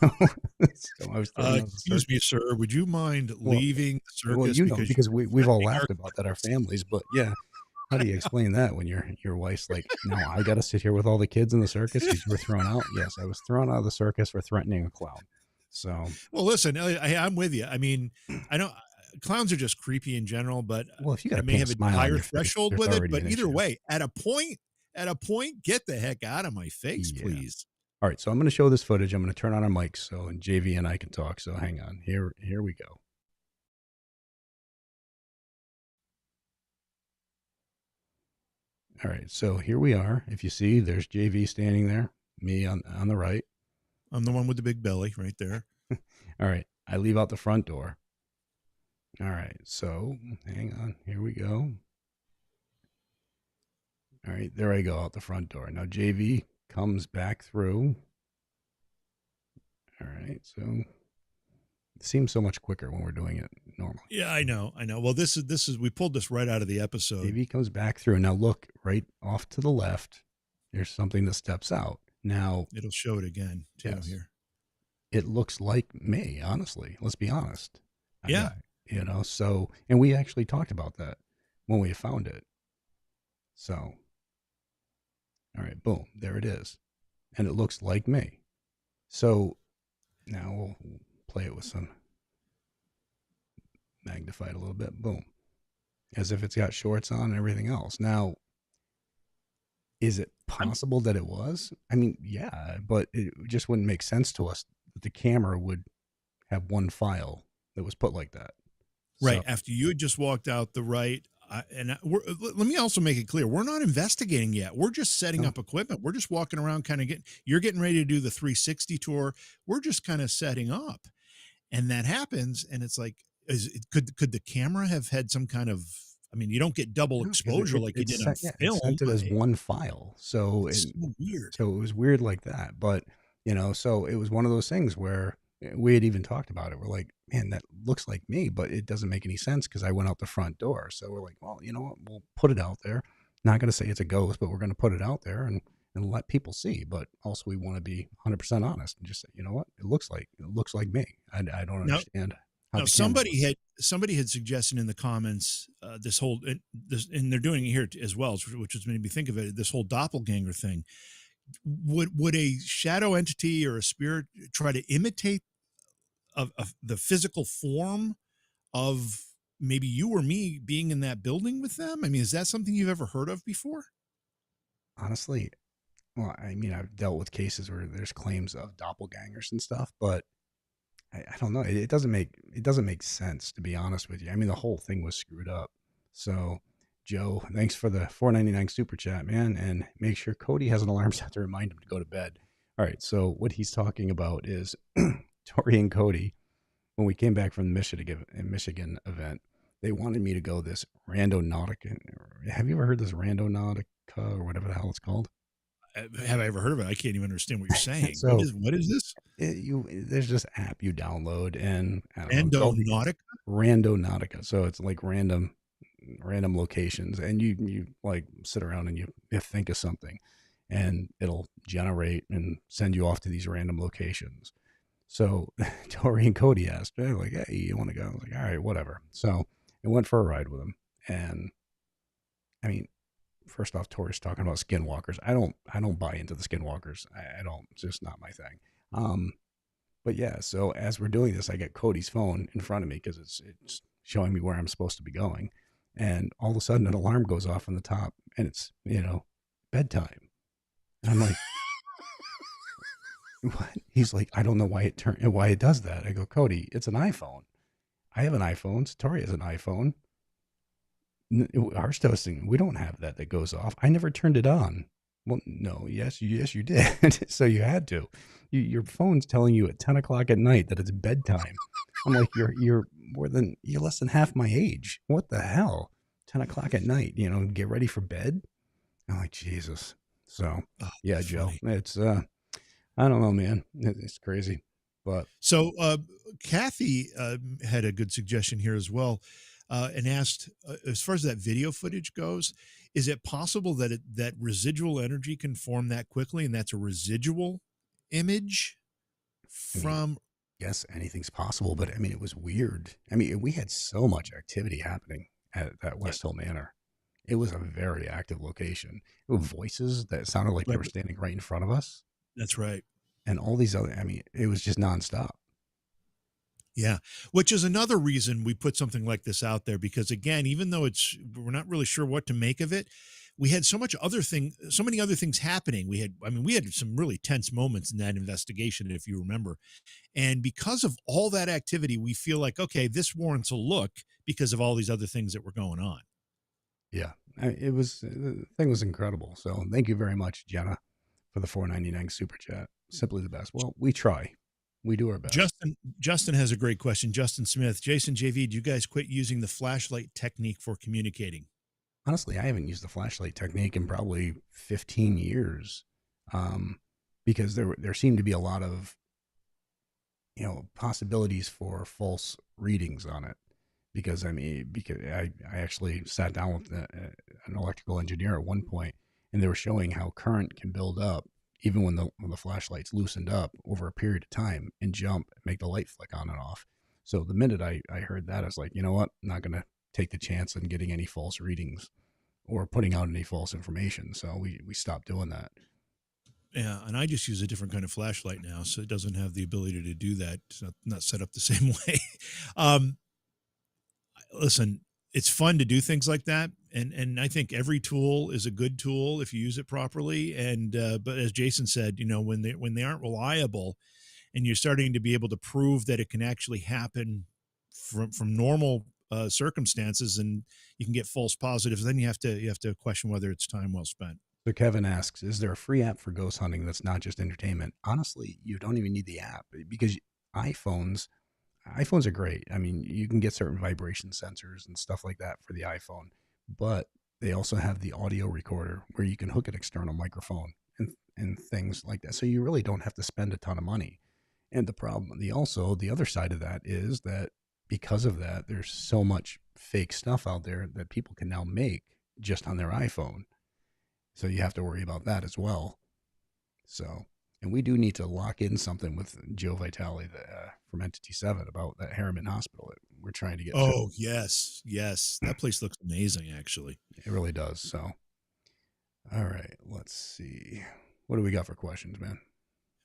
So I was excuse me, sir. Would you mind leaving the circus? Well, because we've all laughed about that, our families. But yeah, how do you explain that when your wife's like, "Now I got to sit here with all the kids in the circus because you were thrown out"? Yes, I was thrown out of the circus for threatening a clown. So, well, listen, I'm with you. I mean, I know clowns are just creepy in general, but if you got I may have a higher threshold with it. But either way, at a point, get the heck out of my face, please. All right, so I'm going to show this footage. I'm going to turn on our mics so and JV and I can talk. So hang on. Here we go. All right, so here we are. If you see, there's JV standing there, me on the right. I'm the one with the big belly right there. All right, I leave out the front door. All right, so hang on. Here we go. All right, there I go out the front door. Now JV comes back through. All right, so it seems so much quicker when we're doing it normally. Yeah, I know. Well, this is we pulled this right out of the episode. JV comes back through. Now look, right off to the left, there's something that steps out. Now it'll show it again too here. It looks like me, honestly. Let's be honest. Yeah. So, and we actually talked about that when we found it. So, all right, boom, there it is. And it looks like me. So now we'll play it with some magnified a little bit. Boom. As if it's got shorts on and everything else. Now, is it possible that it was? I mean, yeah, but it just wouldn't make sense to us that the camera would have one file that was put like that. Right. So, after you had just walked out the right. Let me also make it clear. We're not investigating yet. We're just setting up equipment. We're just walking around you're getting ready to do the 360 tour. We're just kind of setting up. and that happens, and it's like, could the camera have had some kind of, I mean, you don't get double No, because exposure like you did on it film, sent it but as one file. So it's so weird. so it was weird like that. But, so it was one of those things where we had even talked about it. We're like, man, that looks like me, but it doesn't make any sense because I went out the front door. So we're like, well, you know what? We'll put it out there. Not going to say it's a ghost, but we're going to put it out there and let people see. But also, we want to be 100% honest and just say, you know what? It looks like me. I don't Now, understand how now the camera was. somebody had suggested in the comments, this whole, and they're doing it here as well, which has made me think of it. This whole doppelganger thing. Would a shadow entity or a spirit try to imitate of the physical form of maybe you or me being in that building with them? I mean, is that something you've ever heard of before? Honestly, well, I mean, I've dealt with cases where there's claims of doppelgangers and stuff, but I don't know. It doesn't make sense to be honest with you. I mean, the whole thing was screwed up. So, Joe, thanks for the 4.99 super chat, man, and make sure Cody has an alarm set to remind him to go to bed. All right. So what he's talking about is Tori and Cody. When we came back from the Michigan event, they wanted me to go this Rando Nautica. Have you ever heard this Rando Nautica or whatever the hell it's called? Have I ever heard of it? I can't even understand what you're saying. So What is this? there's this app you download, and I don't know, it's all these Endonautic? Rando Nautica. So it's like random locations, and you like sit around and you think of something, and it'll generate and send you off to these random locations. So Tori and Cody asked, they're like, "Hey, you want to go?" I was like, "All right, whatever." So I went for a ride with them, and I mean, first off, Tori's talking about skinwalkers. I don't buy into the skinwalkers. I don't. It's just not my thing. Um, but yeah, so as we're doing this, I get Cody's phone in front of me because it's showing me where I'm supposed to be going, and all of a sudden an alarm goes off on the top, and it's bedtime, and I'm like, what? He's like, I don't know why it does that. I go, Cody, it's an iPhone. I have an iPhone. Tori has an iPhone. Our toasting, we don't have that goes off. I never turned it on. Well, no, yes, you did. So you had to. Your phone's telling you at 10 o'clock at night that it's bedtime. I'm like, you're less than half my age. What the hell? 10 o'clock at night, get ready for bed. I'm like, Jesus. So Oh, yeah, that's Joe, funny. it's I don't know, man. It's crazy, but So, Kathy had a good suggestion here as well, and asked, as far as that video footage goes, is it possible that that residual energy can form that quickly, and that's a residual image I mean, from? yes, anything's possible, but I mean, it was weird. I mean, we had so much activity happening at that Yeah, West Hill Manor. It was a very active location. With voices that sounded like they right, were standing right in front of us, that's right. and all these other. I mean, it was just nonstop. Yeah, which is another reason we put something like this out there, because again, even though we're not really sure what to make of it, we had so many other things happening. We had some really tense moments in that investigation, if you remember. And because of all that activity, we feel like, okay, this warrants a look because of all these other things that were going on. Yeah, it was the thing was incredible. So thank you very much, Jenna, for the 4.99 super chat. Simply the best. Well, we try. We do our best. Justin has a great question. Justin Smith, Jason JV, do you guys quit using the flashlight technique for communicating? Honestly, I haven't used the flashlight technique in probably 15 years, um, because there seemed to be a lot of possibilities for false readings on it. Because I actually sat down with an electrical engineer at one point, and they were showing how current can build up even when the flashlight's loosened up over a period of time and jump and make the light flick on and off. So the minute I heard that, I was like, you know what? I'm not going to take the chance on getting any false readings or putting out any false information. So we stopped doing that. Yeah, and I just use a different kind of flashlight now, so it doesn't have the ability to do that. It's not set up the same way. um, Listen, it's fun to do things like that, and I think every tool is a good tool if you use it properly. And but as Jason said, when they aren't reliable, and you're starting to be able to prove that it can actually happen from normal circumstances, and you can get false positives, then you have to question whether it's time well spent. So Kevin asks, is there a free app for ghost hunting that's not just entertainment? Honestly, you don't even need the app because iPhones, iPhones are great. I mean, you can get certain vibration sensors and stuff like that for the iPhone, but they also have the audio recorder where you can hook an external microphone and things like that. So you really don't have to spend a ton of money. And the other side of that is that because of that, there's so much fake stuff out there that people can now make just on their iPhone. So you have to worry about that as well. So, and we do need to lock in something with Joe Vitale from Entity 7 about that Harriman Hospital that we're trying to get filled. Oh, yes. Yes. That place looks amazing, actually. It really does. So, all right, let's see. What do we got for questions, man?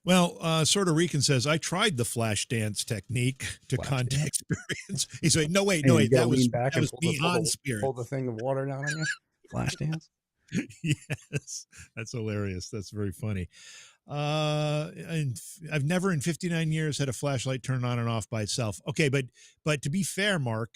Well, Sort of Rican says, I tried the flash dance technique to Flash contact spirits. He's like, no, wait, You gotta that was lean back that and was beyond spirit. pull the thing of water down on you. Flash dance. Yes, that's hilarious. That's very funny. And I've never in 59 years had a flashlight turn on and off by itself. Okay, but to be fair, Mark,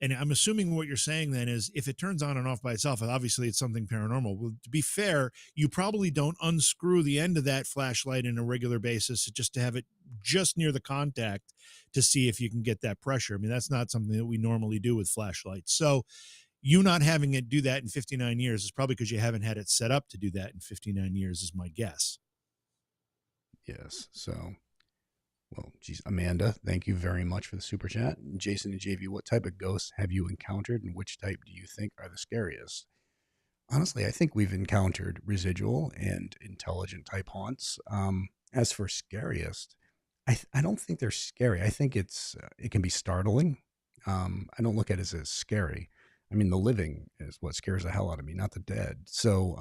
and I'm assuming what you're saying then is if it turns on and off by itself, obviously it's something paranormal. Well, to be fair, you probably don't unscrew the end of that flashlight in a regular basis just to have it just near the contact to see if you can get that pressure. I mean, that's not something that we normally do with flashlights. So you not having it do that in 59 years is probably because you haven't had it set up to do that in 59 years is my guess. Yes. So, well, geez, Amanda, thank you very much for the super chat. Jason and JV, what type of ghosts have you encountered and which type do you think are the scariest? Honestly, I think we've encountered residual and intelligent type haunts. As for scariest, I don't think they're scary. I think it can be startling. I don't look at it as scary. I mean, the living is what scares the hell out of me, not the dead. So,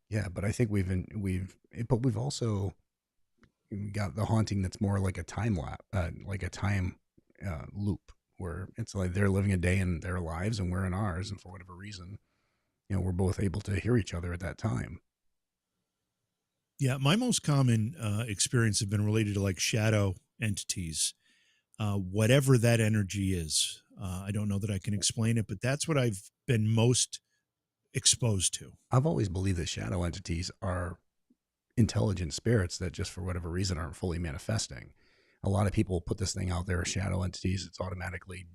yeah, but I think we've also got the haunting that's more like a time like a time loop, where it's like they're living a day in their lives and we're in ours, and for whatever reason, we're both able to hear each other at that time. Yeah, my most common experience have been related to like shadow entities, whatever that energy is. I don't know that I can explain it, but that's what I've been most exposed to. I've always believed that shadow entities are intelligent spirits that just for whatever reason aren't fully manifesting. A lot of people put this thing out there, shadow entities, it's automatically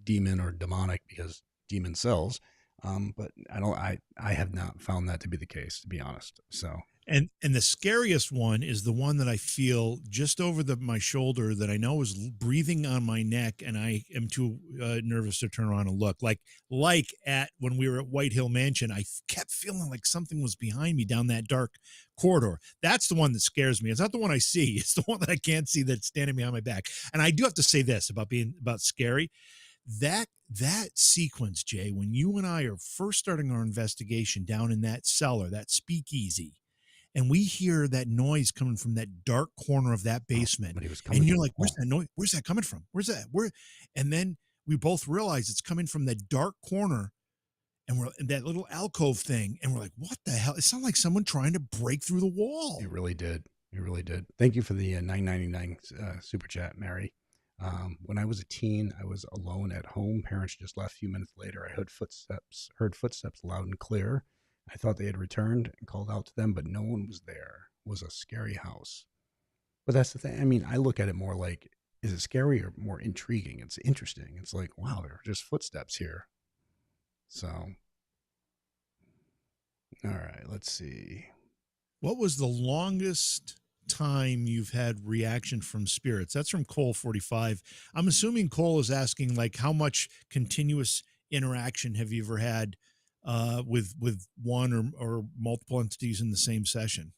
demon or demonic because demon sells. But I have not found that to be the case, to be honest. So, And the scariest one is the one that I feel just over my shoulder that I know is breathing on my neck, and I am too nervous to turn around and look. Like at when we were at White Hill Mansion, I kept feeling like something was behind me down that dark corridor. That's the one that scares me. It's not the one I see. It's the one that I can't see that's standing behind my back. And I do have to say this about scary. That sequence, Jay, when you and I are first starting our investigation down in that cellar, that speakeasy, and we hear that noise coming from that dark corner of that basement. but he was coming And you're like, where's that noise? Where's that coming from? Where's that? Where? And then we both realize it's coming from that dark corner, and we're in that little alcove thing. And we're like, what the hell? It sounded like someone trying to break through the wall. It really did. It really did. Thank you for the $9.99 super chat, Mary. When I was a teen, I was alone at home. Parents just left. A few minutes later, I heard footsteps loud and clear. I thought they had returned and called out to them, but no one was there. It was a scary house. But that's the thing. I mean, I look at it more like, is it scary or more intriguing? It's interesting. It's like, wow, there are just footsteps here. So, all right, let's see. What was the longest time you've had reaction from spirits? That's from Cole 45. I'm assuming Cole is asking like how much continuous interaction have you ever had with one or multiple entities in the same session?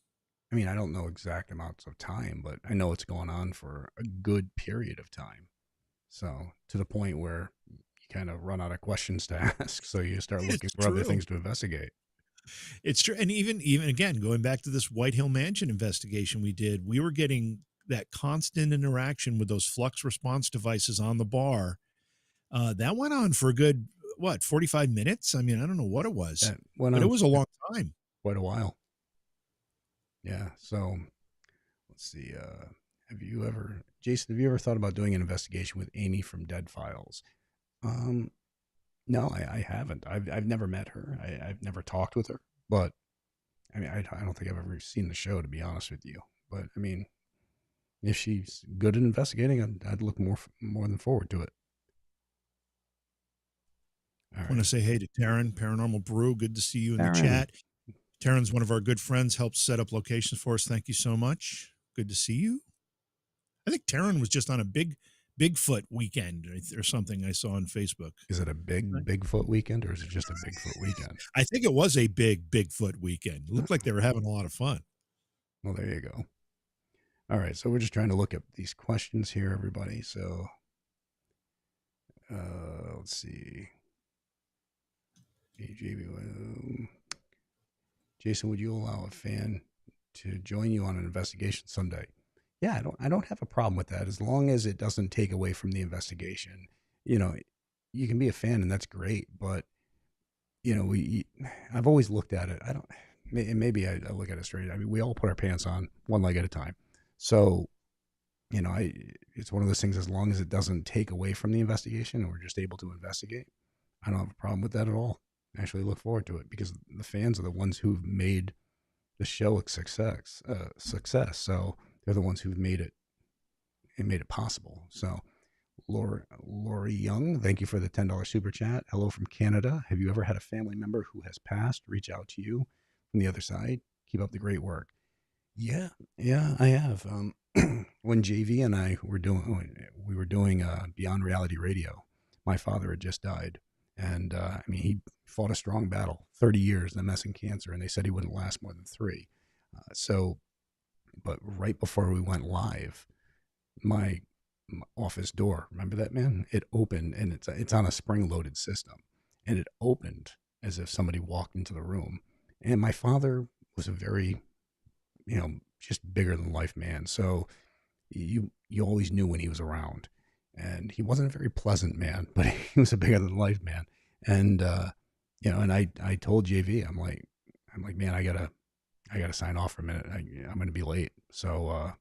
I mean, I don't know exact amounts of time, but I know it's going on for a good period of time. So to the point where you kind of run out of questions to ask. So you start looking It's for other true. things to investigate. It's true. And even again, going back to this White Hill Mansion investigation we did, we were getting that constant interaction with those flux response devices on the bar. That went on for a good, 45 minutes? I mean, I don't know what it was, but it was a long time. Quite a while. Yeah. So let's see. Jason, have you ever thought about doing an investigation with Amy from Dead Files? No, I haven't. I've never met her. I've never talked with her, but I mean, I don't think I've ever seen the show, to be honest with you. But I mean, If she's good at investigating, I'd look more than forward to it. All Want to right, say hey to Taryn, Paranormal Brew. Good to see you in the Darren. chat. Taryn's one of our good friends, helps set up locations for us. Thank you so much. Good to see you. I think Taryn was just on a Bigfoot weekend or something I saw on Facebook. Is it a big Right. Bigfoot weekend or is it just a Bigfoot weekend? I think it was a big Bigfoot weekend. It looked like they were having a lot of fun. Well, there you go. All right, so we're just trying to look at these questions here, everybody. So let's see. Jason, would you allow a fan to join you on an investigation someday? Yeah, I don't have a problem with that as long as it doesn't take away from the investigation. You know, you can be a fan and that's great, but I've always looked at it. I don't, maybe I look at it straight. I mean, we all put our pants on one leg at a time. So, it's one of those things, as long as it doesn't take away from the investigation and we're just able to investigate, I don't have a problem with that at all. I actually look forward to it because the fans are the ones who've made the show a success. So they're the ones who've made it and made it possible. So Lori Young, thank you for the $10 super chat. Hello from Canada. Have you ever had a family member who has passed reach out to you from the other side? Keep up the great work. Yeah, I have. When JV and I were doing Beyond Reality Radio, my father had just died, and I mean he fought a strong battle, 30 years MS and cancer, and they said he wouldn't last more than three. So, but right before we went live, my office door, remember that, man? It opened, and it's on a spring loaded system, and it opened as if somebody walked into the room. And my father was a very, just bigger than life man. So you always knew when he was around, and he wasn't a very pleasant man, but he was a bigger than life man. And and I told JV, I'm like, man, I gotta sign off for a minute. I'm gonna be late. So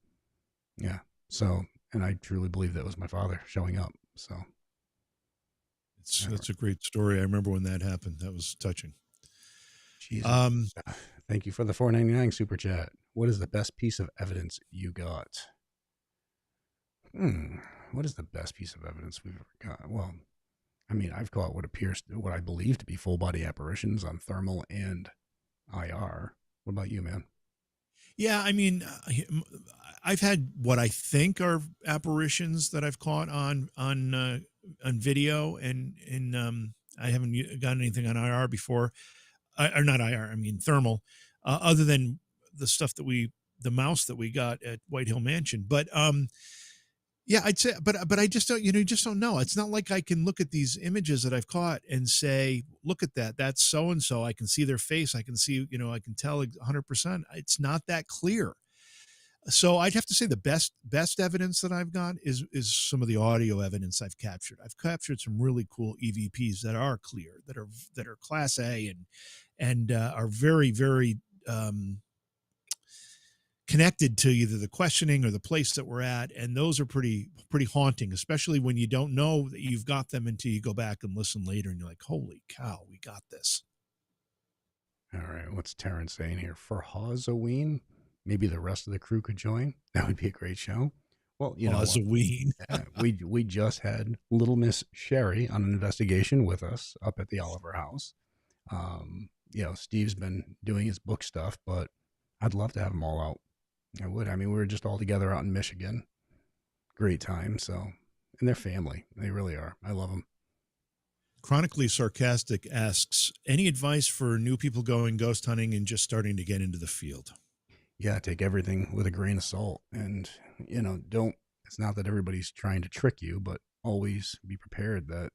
yeah. So, and I truly believe that was my father showing up. So all right. That's a great story. I remember when that happened. That was touching. Jesus. Um, Thank you for the 4.99 super chat. What is the best piece of evidence you got? What is the best piece of evidence we've ever got? Well, I mean, I've caught what I believe to be full body apparitions on thermal and IR. What about you, man? yeah, I mean, I've had what I think are apparitions that I've caught on video, and I haven't got anything on IR before, or not IR. I mean thermal, other than the stuff the mouse that we got at White Hill Mansion. But yeah, I'd say, but I just don't, you just don't know. It's not like I can look at these images that I've caught and say, look at that, that's so and so. I can see their face. I can see, I can tell 100%. It's not that clear. So I'd have to say the best evidence that I've got is some of the audio evidence I've captured. I've captured some really cool EVPs that are clear, that are Class A and are very very connected to either the questioning or the place that we're at, and those are pretty haunting, especially when you don't know that you've got them until you go back and listen later and you're like, holy cow, we got this. All right. What's Terrence saying here? For Halloween, maybe the rest of the crew could join. That would be a great show. Well, you know what? Halloween. Yeah, we just had Little Miss Sherry on an investigation with us up at the Oliver House. Steve's been doing his book stuff, but I'd love to have them all out. I would. I mean, we were just all together out in Michigan. Great time. So, and they're family. They really are. I love them. Chronically Sarcastic asks, any advice for new people going ghost hunting and just starting to get into the field? Yeah, take everything with a grain of salt, and don't. It's not that everybody's trying to trick you, but always be prepared that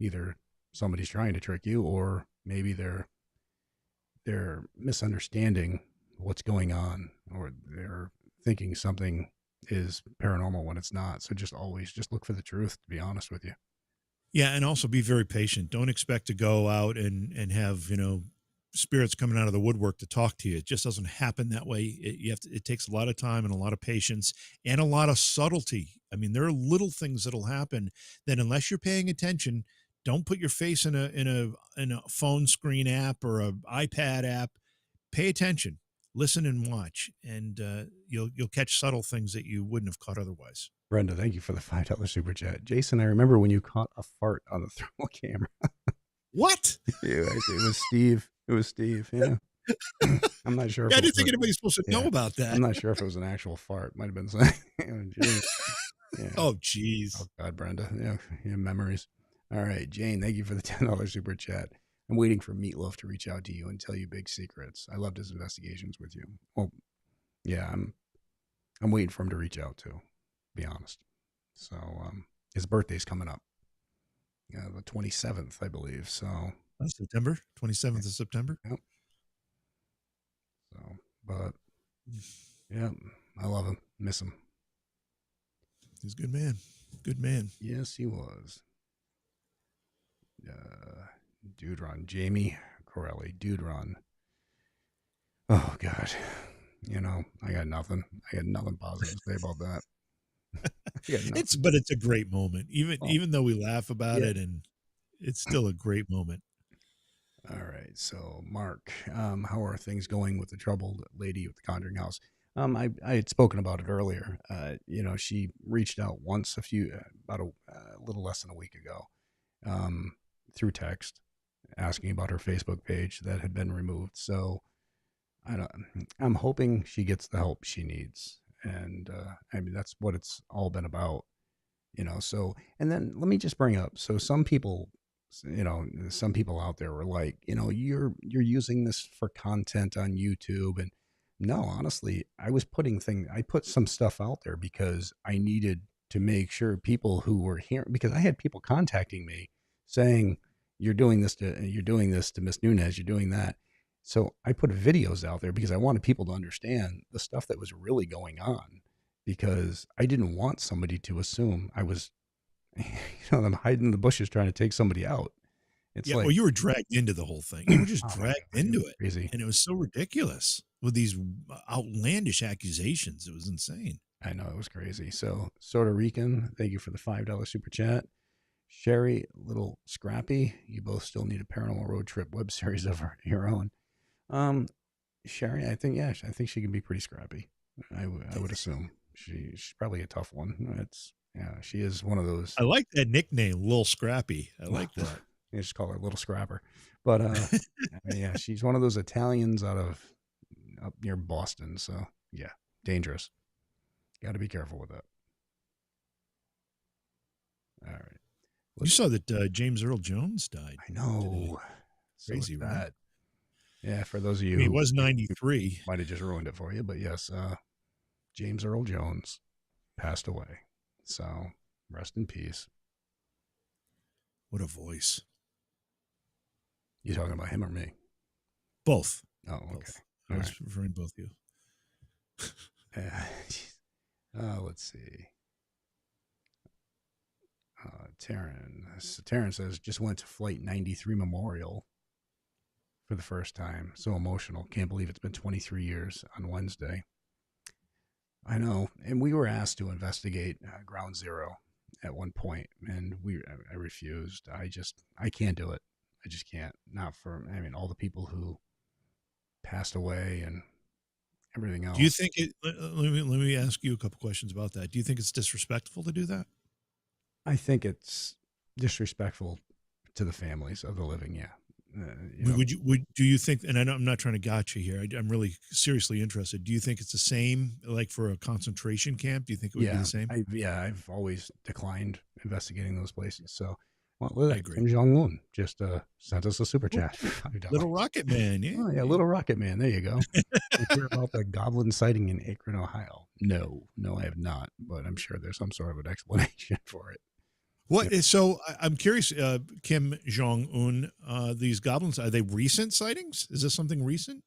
either somebody's trying to trick you, or maybe they're misunderstanding what's going on, or they're thinking something is paranormal when it's not. So just always just look for the truth, to be honest with you. Yeah, and also be very patient. Don't expect to go out and have spirits coming out of the woodwork to talk to you. It just doesn't happen that way. It takes a lot of time and a lot of patience and a lot of subtlety. I mean, there are little things that'll happen that unless you're paying attention, don't put your face in a phone screen app or a iPad app. Pay attention. listen and watch, and you'll catch subtle things that you wouldn't have caught otherwise. Brenda, thank you for the $5 super chat. Jason, I remember when you caught a fart on the thermal camera. What? Yeah, it was Steve. It was Steve. Yeah. I'm not sure if Yeah, I it didn't was think anybody's supposed to know yeah. about that. I'm not sure if it was an actual fart. Might have been something. Gee. Yeah. Oh, Oh geez. God, Brenda. Yeah, memories. All right, Jane, thank you for the $10 super chat. I'm waiting for Meatloaf to reach out to you and tell you big secrets. I loved his investigations with you. Well, yeah, I'm waiting for him to reach out too, to be honest. So his birthday's coming up. Yeah, the 27th, I believe. So September 27th of September. yep. So, but yeah, I love him. Miss him. He's a good man. Good man. Yes, he was. Dude Run. Jamie Corelli. Dude Run. Oh God. I got nothing. I got nothing positive to say about that. I got nothing. But it's a great moment, Oh, even though we laugh about yeah. it, and it's still a great moment. All right. So, Mark, how are things going with the troubled lady with the Conjuring House? I had spoken about it earlier. She reached out once about a little less than a week ago, through text, asking about her Facebook page that had been removed. So I'm hoping she gets the help she needs, and I mean that's what it's all been about. So, and then let me just bring up, so some people out there were like, you're using this for content on YouTube. And no, honestly, I put some stuff out there because I needed to make sure people who were here, because I had people contacting me saying, you're doing this to Miss Nunez, you're doing that. So I put videos out there because I wanted people to understand the stuff that was really going on, because I didn't want somebody to assume I was, I'm hiding in the bushes trying to take somebody out. It's Yeah, well, like, you were dragged into the whole thing. You were just oh my dragged God, it was into it, crazy. and it was so ridiculous with these outlandish accusations. It was insane. I know, it was crazy. So, Puerto Rican, thank you for the $5 super chat. Sherry, Little Scrappy, you both still need a paranormal road trip web series of your own. Um, Sherry, I think she can be pretty scrappy. I would assume she's probably a tough one. She is one of those. I like that nickname, Lil Scrappy. I like that. You just call her Little Scrapper, but I mean, yeah, she's one of those Italians out of up near Boston. So yeah, dangerous. Got to be careful with that. All right. You saw that James Earl Jones died I today. know. So Crazy, right? sad. Yeah, for those of I you mean, he who was 93. might have just ruined it for you, but yes, James Earl Jones passed away. So rest in peace. What a voice. You talking about him or me? Both. Oh, okay. Both. I was referring both of you. Let's see. Taryn says, just went to Flight 93 Memorial for the first time. So emotional. Can't believe it's been 23 years on Wednesday. I know. And we were asked to investigate Ground Zero at one point, and I refused. I can't do it. I just can't. Not for, I mean, all the people who passed away and everything else. Do you think it? Let me ask you a couple questions about that. Do you think it's disrespectful to do that? I think it's disrespectful to the families of the living. Yeah. Do you think, and I'm not trying to gotcha here. I'm really seriously interested. Do you think it's the same like for a concentration camp? Do you think it would be the same? I've always declined investigating those places. So, well, look I at that. agree. Kim Jong Un just sent us a super chat. Little Rocket Man. Yeah. Oh, yeah, Little Rocket Man. There you go. You hear about the goblin sighting in Akron, Ohio? No, I have not, but I'm sure there's some sort of an explanation for it. What is so? I'm curious. Kim Jong Un. These goblins, are they recent sightings? Is this something recent?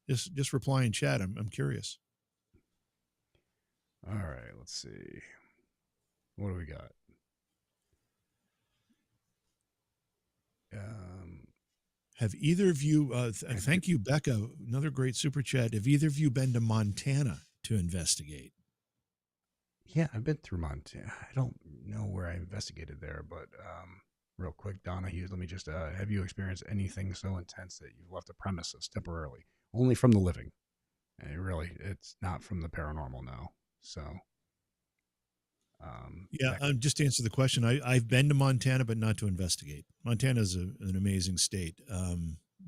Just reply in chat. I'm curious. All right, let's see. What do we got? Have either of you? Thank you, Becca. Another great super chat. Have either of you been to Montana to investigate? Yeah, I've been through Montana. I don't know where I investigated there, but real quick, Donna Hughes, let me just have you experienced anything so intense that you've left the premises temporarily? only from the living. It's not from the paranormal now. So, Yeah, that, just to answer the question, I've been to Montana, but not to investigate. Montana is an amazing state,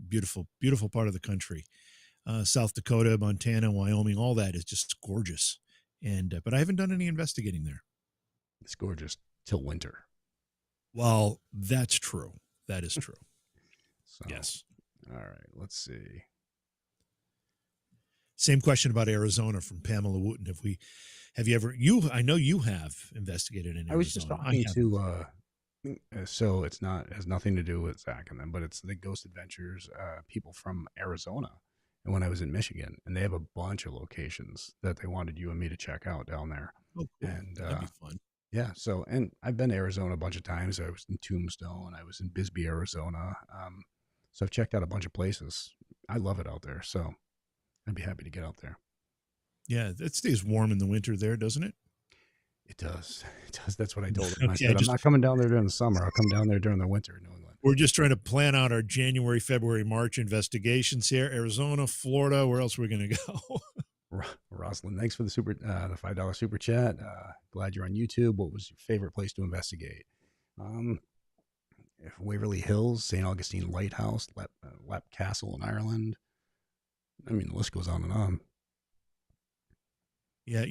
beautiful, beautiful part of the country. South Dakota, Montana, Wyoming, all that is just gorgeous. And but I haven't done any investigating there. it's gorgeous till winter. Well, that's true. That is true. So, Yes. all right, let's see. Same question about Arizona from Pamela Wooten. Have you ever, I know you have investigated in I was just Arizona. I talking haven't. to so it's not has nothing to do with Zach and them, but it's the Ghost Adventures people from Arizona. And when I was in Michigan, and they have a bunch of locations that they wanted you and me to check out down there. Oh, cool. And That'd be fun. yeah, so and I've been to Arizona a bunch of times. I was in Tombstone, I was in Bisbee, Arizona. So I've checked out a bunch of places. I love it out there, so I'd be happy to get out there. Yeah, it stays warm in the winter there, doesn't it? It does. It does. That's what I told him. I Okay, said, I'm not coming down there during the summer. I'll come down there during the winter in New England. we're just trying to plan out our January, February, March investigations here. Arizona, Florida, where else are we going to go? Rosalind, thanks for the the $5 super chat. Glad you're on YouTube. What was your favorite place to investigate? If Waverly Hills, St. Augustine Lighthouse, Lap Castle in Ireland. I mean, the list goes on and on. Yeah,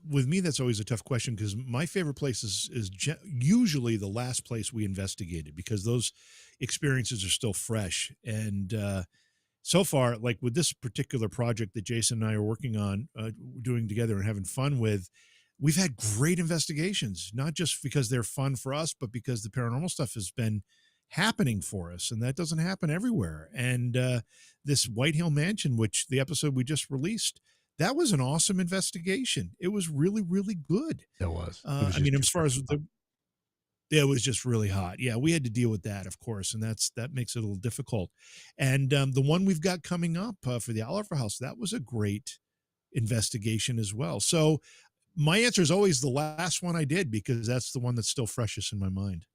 with me, that's always a tough question because my favorite place usually the last place we investigated because those experiences are still fresh. And so far, like with this particular project that Jason and I are working on, doing together and having fun with, we've had great investigations, not just because they're fun for us, but because the paranormal stuff has been happening for us. And that doesn't happen everywhere. And this White Hill Mansion, which the episode we just released, that was an awesome investigation. It was really, really good. It was. It was I just mean, too as far as it was just really hot. Yeah, we had to deal with that, of course, and that makes it a little difficult. And the one we've got coming up for the Oliver House, that was a great investigation as well. So my answer is always the last one I did because that's the one that's still freshest in my mind.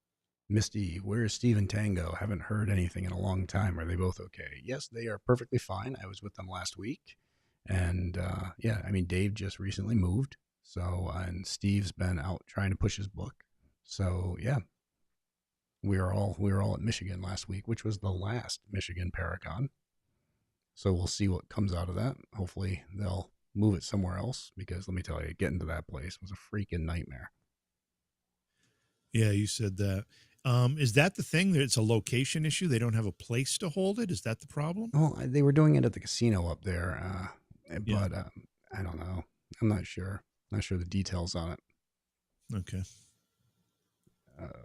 Misty, where is Steve and Tango? Haven't heard anything in a long time. Are they both okay? Yes, they are perfectly fine. I was with them last week. And yeah, I mean, Dave just recently moved. So, and Steve's been out trying to push his book. So, yeah, we were all at Michigan last week, which was the last Michigan Paracon. So we'll see what comes out of that. Hopefully they'll move it somewhere else because let me tell you, getting to that place was a freaking nightmare. Yeah, you said that. Is that the thing that it's a location issue? They don't have a place to hold it. Is that the problem? Well, they were doing it at the casino up there, Yeah. but I don't know. I'm not sure. Not sure the details on it. Okay.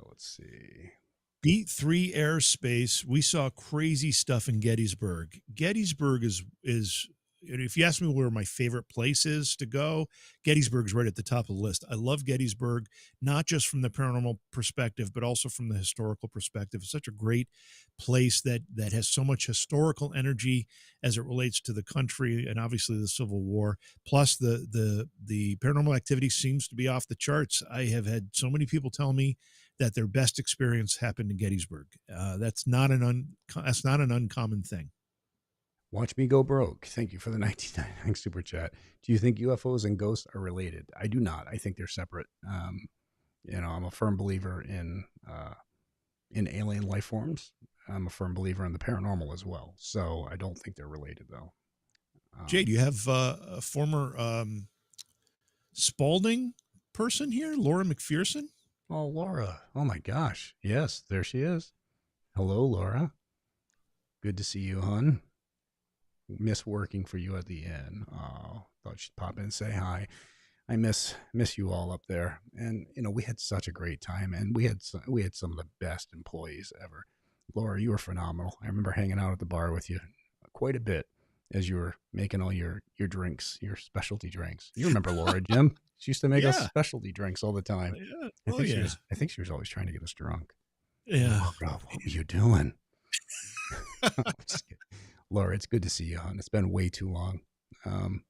Let's see. Beat 3 airspace. We saw crazy stuff in Gettysburg. Gettysburg is if you ask me where my favorite place is to go, Gettysburg's right at the top of the list. I love Gettysburg, not just from the paranormal perspective, but also from the historical perspective. It's such a great place that has so much historical energy as it relates to the country and obviously the Civil War. Plus, the paranormal activity seems to be off the charts. I have had so many people tell me that their best experience happened in Gettysburg. That's not an uncommon thing. Watch me go broke. Thank you for the 1999 super chat. Do you think UFOs and ghosts are related? I do not. I think they're separate. I'm a firm believer in alien life forms. I'm a firm believer in the paranormal as well. So I don't think they're related, though. Jay, do you have a former Spalding person here, Laura McPherson? Oh, Laura. Oh, my gosh. Yes, there she is. Hello, Laura. Good to see you, hon. Miss working for you at the inn. Oh, thought she'd pop in and say hi. I miss you all up there. And we had such a great time, and we had some of the best employees ever. Laura, you were phenomenal. I remember hanging out at the bar with you quite a bit as you were making all your drinks, your specialty drinks. You remember Laura, Jim? She used to make us specialty drinks all the time. Yeah. I think she was always trying to get us drunk. Yeah. Laura, what were you doing? Just kidding. Laura, it's good to see you, hon. It's been way too long.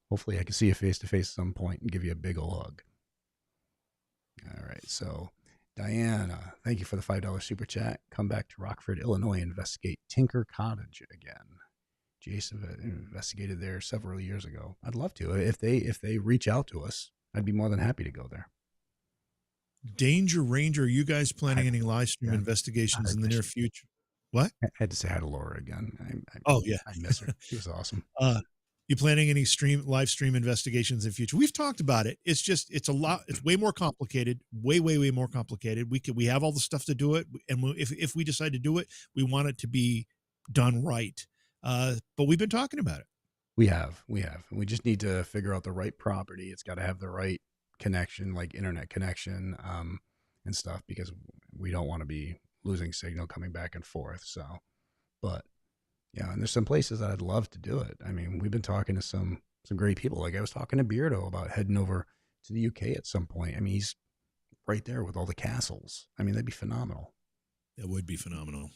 Hopefully I can see you face to face at some point and give you a big ol' hug. All right. So, Diana, thank you for the $5 super chat. Come back to Rockford, Illinois, investigate Tinker Cottage again. Jason investigated there several years ago. I'd love to. If they reach out to us, I'd be more than happy to go there. Danger Ranger, are you guys Hi planning to any Laura live stream again. investigations I in the miss near you. future? What? I had to say hi to Laura again. Oh, yeah. I miss her. She was awesome. You planning any live stream investigations in future? We've talked about it. It's just, it's a lot. It's way more complicated, way more complicated. We have all the stuff to do it. And if we decide to do it, we want it to be done right. But we've been talking about it. We have. We just need to figure out the right property. It's got to have the right connection, like internet connection, and stuff, because we don't want to be losing signal coming back and forth. So, but yeah, and there's some places that I'd love to do it. I mean, we've been talking to some great people. Like I was talking to Beardo about heading over to the UK at some point. I mean, he's right there with all the castles. I mean, that'd be phenomenal. That would be phenomenal.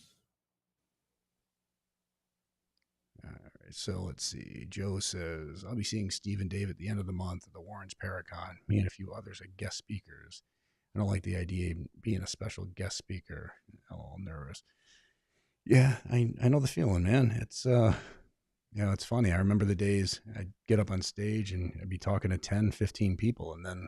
All right, so let's see. Joe says, I'll be seeing Steve and Dave at the end of the month at the Warrens Paracon. Me and a few others are guest speakers. I don't like the idea of being a special guest speaker. I'm a little nervous. Yeah, I know the feeling, man. It's it's funny. I remember the days I'd get up on stage and I'd be talking to 10, 15 people, and then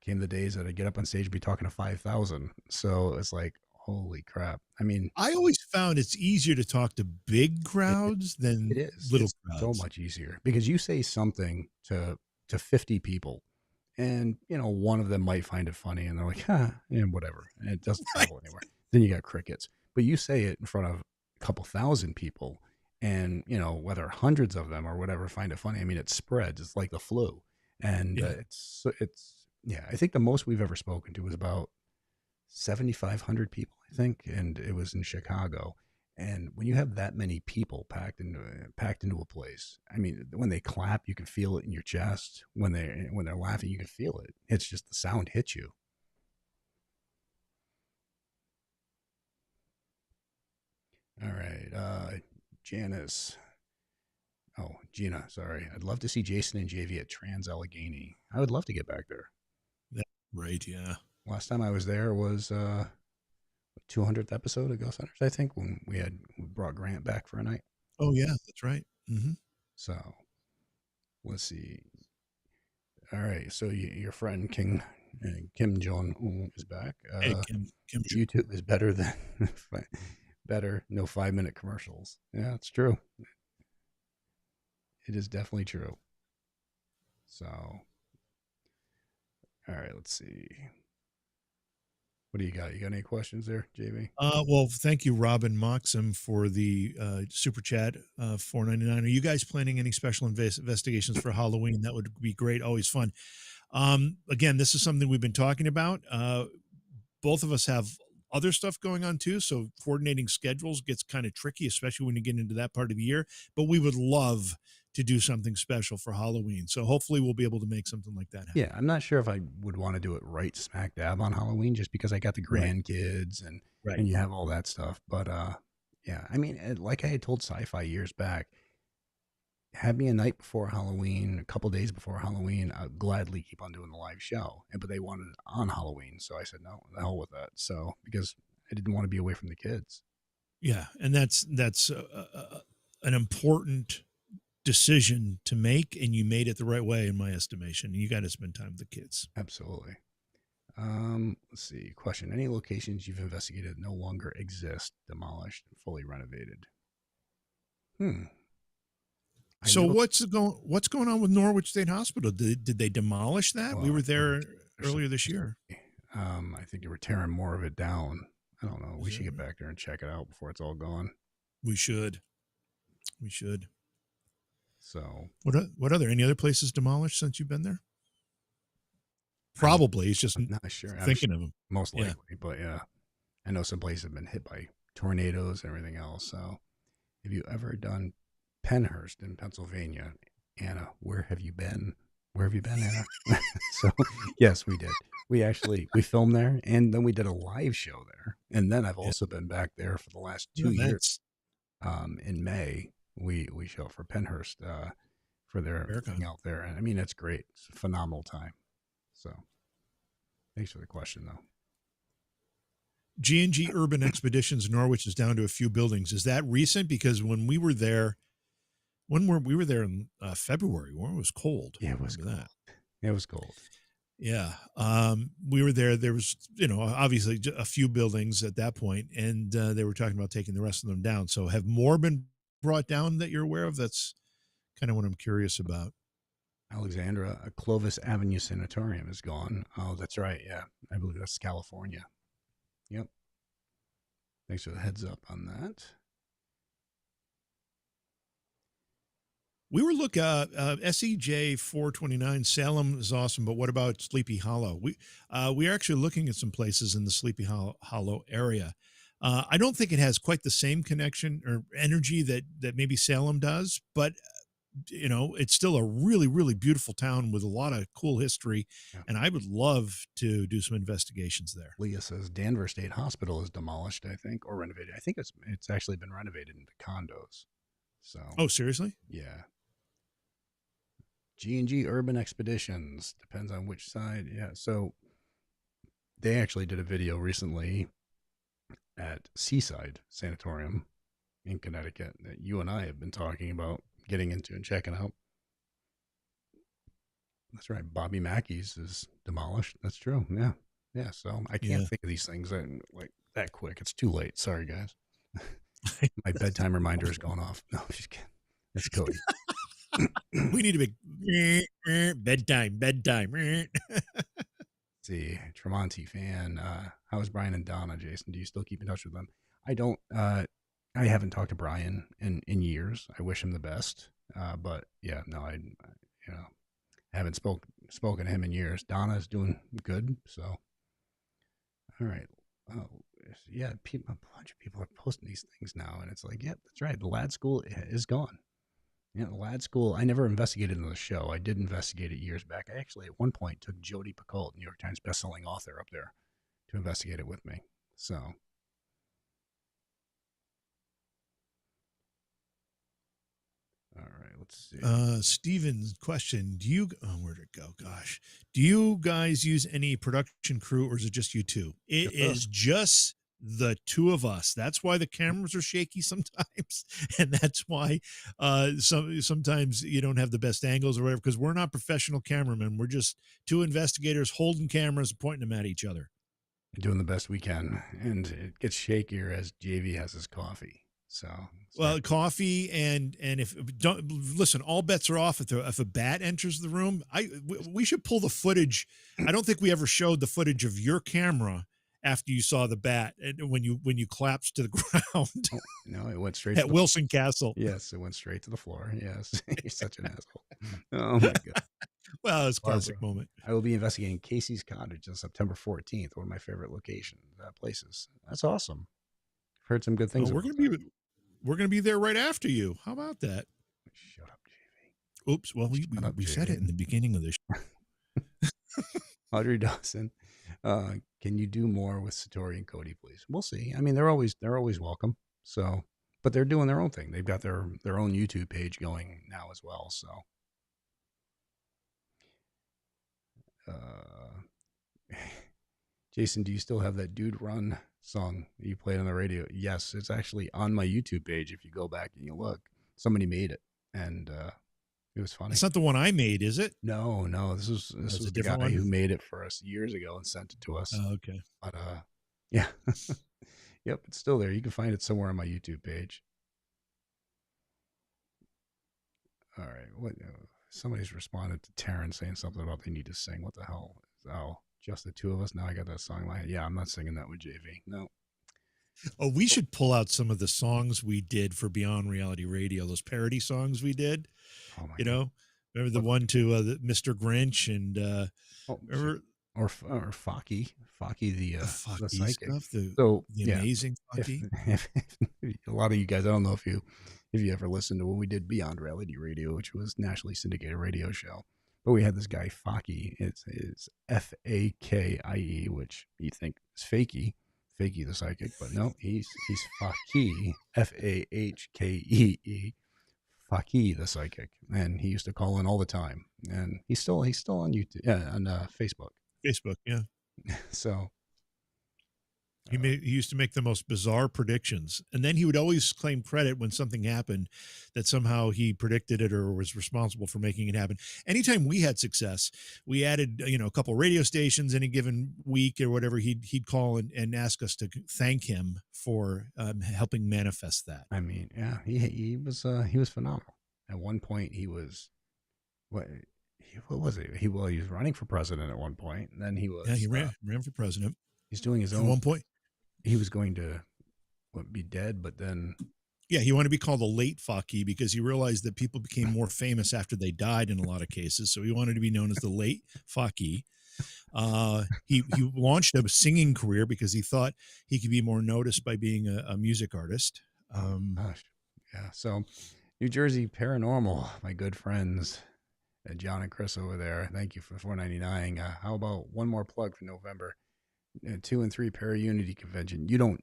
came the days that I'd get up on stage and be talking to 5,000. So it's like, holy crap. I mean, I always found it's easier to talk to big it, crowds it than is. little It's so crowds. much easier because you say something to 50 people, and one of them might find it funny and they're like, and whatever, and it doesn't Right. travel anywhere. Then you got crickets. But you say it in front of a couple thousand people, and whether hundreds of them or whatever find it funny, I mean, it spreads. It's like the flu. And Yeah. it's yeah, I think the most we've ever spoken to was about 7,500 people, I think, and it was in Chicago. And when you have that many people packed into a place, I mean, when they clap, you can feel it in your chest. When they're laughing, you can feel it. It's just the sound hits you. All right, Janice. Oh, Gina. Sorry. I'd love to see Jason and JV at Trans Allegheny. I would love to get back there. That, right. Yeah. Last time I was there was 200th episode of Ghost Hunters, I think, when we brought Grant back for a night. Oh, yeah. That's right. Mm-hmm. So let's see. All right, so your friend King Kim Jong Un is back. Hey, Kim. YouTube is better than better. No 5-minute commercials. Yeah, it's true. It is definitely true. So, all right, let's see. What do you got? You got any questions there, JB? Well, thank you, Robin Moxham, for the super chat, $4.99. Are you guys planning any special investigations for Halloween? That would be great. Always fun. Again, this is something we've been talking about. Both of us have other stuff going on too, so coordinating schedules gets kind of tricky, especially when you get into that part of the year. But we would love to do something special for Halloween. So hopefully we'll be able to make something like that happen. Yeah, I'm not sure if I would want to do it right smack dab on Halloween, just because I got the Right. grandkids and Right. and you have all that stuff. But yeah, I mean, like I had told Sci-Fi years back, have me a night before Halloween, a couple days before Halloween. I'd gladly keep on doing the live show. But they wanted it on Halloween, so I said no, the hell with that. So because I didn't want to be away from the kids. Yeah, and that's an important decision to make, and you made it the right way in my estimation. You got to spend time with the kids. Absolutely. Let's see. Question: any locations you've investigated no longer exist, demolished, and fully renovated? I So know. what's going on with Norwich State Hospital? Did they demolish that? Well, We were I know there there's earlier this supposed year. to be. I think they were tearing more of it down. I don't know. Is We that should get right? back there and check it out before it's all gone. We should. We should. So What other any other places demolished since you've been there? I'm Probably. It's just I'm not sure. I'm thinking of them. most Yeah. likely, but yeah, I know some places have been hit by tornadoes and everything else. So, have you ever done Penhurst in Pennsylvania? Anna, where have you been? Where have you been, Anna? So, yes, we did. We filmed there, and then we did a live show there. And then I've Yeah. also been back there for the last Two 2 years. events. In May, we show up for Penhurst for their thing Paracon. out there, and I mean it's great. It's a phenomenal time. So, thanks for the question, though. G&G Urban Expeditions Norwich is down to a few buildings. Is that recent? Because when we were there, when we were there in February, when it was cold. Yeah, it I was remember cold. that. It was cold. Yeah. We were there. There was, obviously a few buildings at that point, and they were talking about taking the rest of them down. So have more been brought down that you're aware of? That's kind of what I'm curious about. Alexandra, a Clovis Avenue Sanatorium is gone. Oh, that's right. Yeah, I believe that's California. Yep. Thanks for the heads up on that. We were looking SEJ 429 Salem is awesome, but what about Sleepy Hollow? We are actually looking at some places in the Sleepy Hollow area. I don't think it has quite the same connection or energy that maybe Salem does, but it's still a really, really beautiful town with a lot of cool history, Yeah. and I would love to do some investigations there. Leah says Danvers State Hospital is demolished, I think, or renovated. I think it's actually been renovated into condos. So, Oh, seriously? yeah. G&G Urban Expeditions, depends on which side. Yeah, so they actually did a video recently at Seaside Sanatorium in Connecticut that you and I have been talking about getting into and checking out. That's right. Bobby Mackey's is demolished. That's true. Yeah. Yeah. So I can't think of these things like that quick. It's too late. Sorry, guys. My bedtime reminder has gone off. No, just kidding. That's Cody. We need to be bedtime. See, Tremonti fan. How's Brian and Donna, Jason? Do you still keep in touch with them? I don't. I haven't talked to Brian in years. I wish him the best. But yeah, no, I haven't spoken to him in years. Donna's doing good. So, all right. Oh, yeah. A bunch of people are posting these things now, and it's like, yeah, that's right. The lad school is gone. Yeah, the lad school. I never investigated in the show. I did investigate it years back. I actually, at one point, took Jodi Picoult, New York Times bestselling author, up there to investigate it with me. So, all right, let's see. Steven's question: where'd it go? Gosh, do you guys use any production crew, or is it just you two? It is just the two of us. That's why the cameras are shaky sometimes, and that's why sometimes you don't have the best angles or whatever, because we're not professional cameramen. We're just two investigators holding cameras and pointing them at each other. Doing the best we can, and it gets shakier as JV has his coffee. So, well, coffee and if don't listen, all bets are off if a bat enters the room. We should pull the footage. I don't think we ever showed the footage of your camera after you saw the bat and when you collapsed to the ground. Oh, no, it went straight at to Wilson Castle. Yes, it went straight to the floor. Yes, you're such an asshole. Oh my god. Well, it's a classic moment. I will be investigating Casey's Cottage on September 14th, one of my favorite places. That's awesome. I've heard some good things. We're gonna be there right after you. How about that? Shut up, JV. Oops. Well, we said it in the beginning of the show. Audrey Dawson, can you do more with Satori and Cody, please? We'll see. I mean, they're always welcome. So, but they're doing their own thing. They've got their own YouTube page going now as well. So, Jason, do you still have that Dude Run song that you played on the radio? Yes, it's actually on my YouTube page. If you go back and you look, somebody made it, and it was funny. It's not the one I made, is it? No. This was the guy who made it for us years ago and sent it to us. Oh, okay. But yeah, yep, it's still there. You can find it somewhere on my YouTube page. All right, what? Somebody's responded to Taryn saying something about they need to sing. What the hell? Oh, just the two of us. Now I got that song in my head. Yeah, I'm not singing that with JV. No. Oh, we should pull out some of the songs we did for Beyond Reality Radio. Those parody songs we did. Oh my God. Remember the one to Mr. Grinch and remember or Focky the psychic stuff. The amazing Focky. A lot of you guys, I don't know if you ever listened to when we did Beyond Reality Radio, which was nationally syndicated radio show. But we had this guy Focky. It's Fakie, which you think is Fakey the psychic, but no, he's Focky, Fahkee, Focky the psychic, and he used to call in all the time, and he's still on YouTube, on Facebook. Facebook, yeah. So, He used to make the most bizarre predictions, and then he would always claim credit when something happened that somehow he predicted it or was responsible for making it happen. Anytime we had success, we added a couple radio stations any given week or whatever. He'd call and ask us to thank him for helping manifest that. I mean, yeah, he was phenomenal. At one point, he was what was it? He was running for president at one point, and then he Yeah, was he ran for president he's doing his at own. one point. He was going to be dead, but then Yeah, he wanted to be called the late Faki because he realized that people became more famous after they died in a lot of cases. So he wanted to be known as the late Faki. He launched a singing career because he thought he could be more noticed by being a music artist. gosh, yeah. So, New Jersey Paranormal, my good friends, John and Chris over there. Thank you for $4.99. How about one more plug for November? 2 and 3 Para-Unity Convention. You don't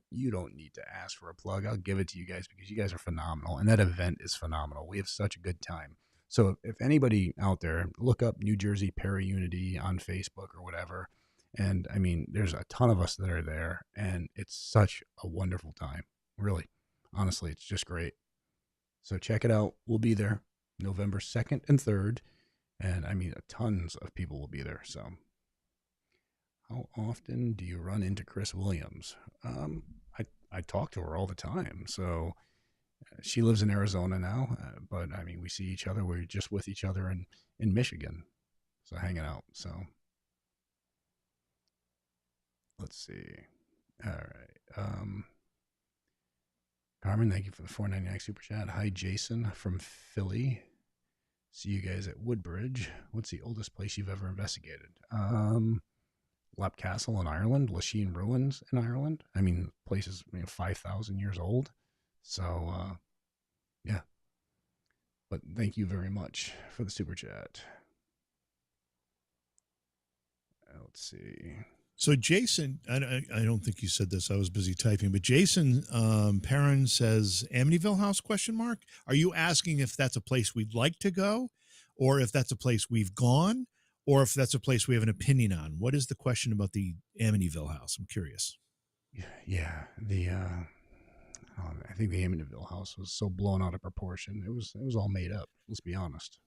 need to ask for a plug. I'll give it to you guys because you guys are phenomenal, and that event is phenomenal. We have such a good time. So if anybody out there, look up New Jersey Para-Unity on Facebook or whatever. And I mean, there's a ton of us that are there, and it's such a wonderful time. Really, honestly, it's just great. So check it out. We'll be there November 2nd and 3rd, and I mean, tons of people will be there. So. How often do you run into Chris Williams? I talk to her all the time. So she lives in Arizona now, but I mean, we see each other. We're just with each other in Michigan, so hanging out. So let's see. All right. Carmen, thank you for the $4.99 super chat. Hi, Jason from Philly. See you guys at Woodbridge. What's the oldest place you've ever investigated? Lap Castle in Ireland, Lachine Ruins in Ireland. I mean, place is 5,000 years old. So, yeah. But thank you very much for the super chat. Let's see. So Jason, I don't think you said this. I was busy typing, but Jason Perrin says Amityville House ? Are you asking if that's a place we'd like to go, or if that's a place we've gone? Or if that's a place we have an opinion on? What is the question about the Amityville House? I'm curious. Yeah, I think the Amityville House was so blown out of proportion. It was all made up. Let's be honest.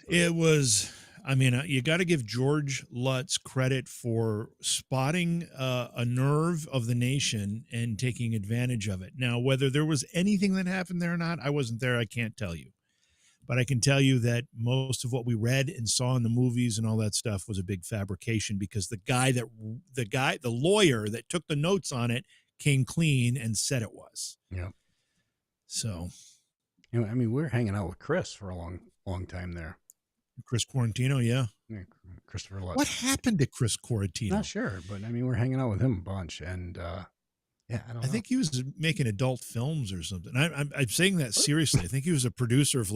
It was. I mean, you got to give George Lutz credit for spotting a nerve of the nation and taking advantage of it. Now, whether there was anything that happened there or not, I wasn't there. I can't tell you. But I can tell you that most of what we read and saw in the movies and all that stuff was a big fabrication because the lawyer that took the notes on it came clean and said it was. Yeah. So, I mean, we were hanging out with Chris for a long time there. Chris Quarantino, yeah. Christopher Lutz. What happened to Chris Quarantino? Not sure, but I mean, we're hanging out with him a bunch, and yeah, I think he was making adult films or something. I'm saying that seriously. I think he was a producer of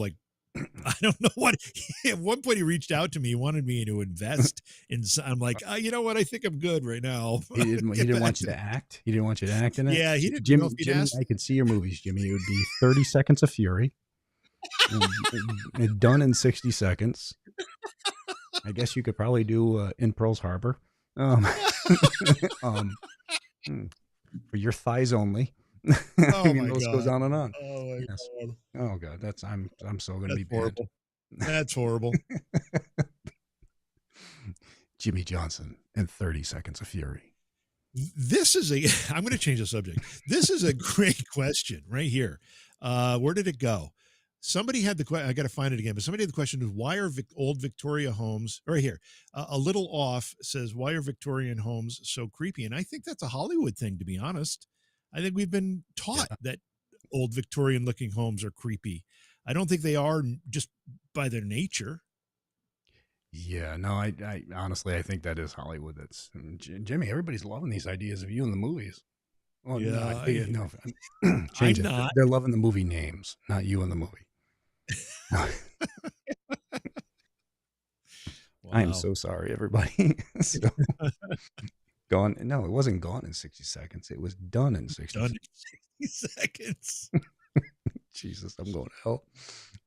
I don't know what. At one point, he reached out to me. He wanted me to invest in. I'm like, you know what? I think I'm good right now. He didn't want you to act. He didn't want you to act in it. Yeah, he didn't. Jimmy, I could see your movies, Jimmy. It would be 30 Seconds of Fury, and done in 60 seconds. I guess you could probably do In Pearl's Harbor, for your thighs only. Oh I mean, my the list God. goes on and on. Oh my God. Oh God, I'm so gonna be horrible. That's horrible. Jimmy Johnson and 30 Seconds of Fury. I'm going to change the subject. This is a great question right here. Where did it go? Somebody had the question. I got to find it again, but somebody had the question of why are old Victoria homes right here? A little off says, why are Victorian homes so creepy? And I think that's a Hollywood thing, to be honest. I think we've been taught that old Victorian looking homes are creepy. I don't think they are just by their nature. Yeah, no, I honestly, I think that is Hollywood. That's Jimmy. Everybody's loving these ideas of you in the movies. Well, yeah, change it. Not. They're loving the movie names, not you in the movie. Wow. I'm so sorry, everybody. So, gone. No, it wasn't gone in 60 seconds. It was done in 60 seconds. Jesus, I'm going to hell.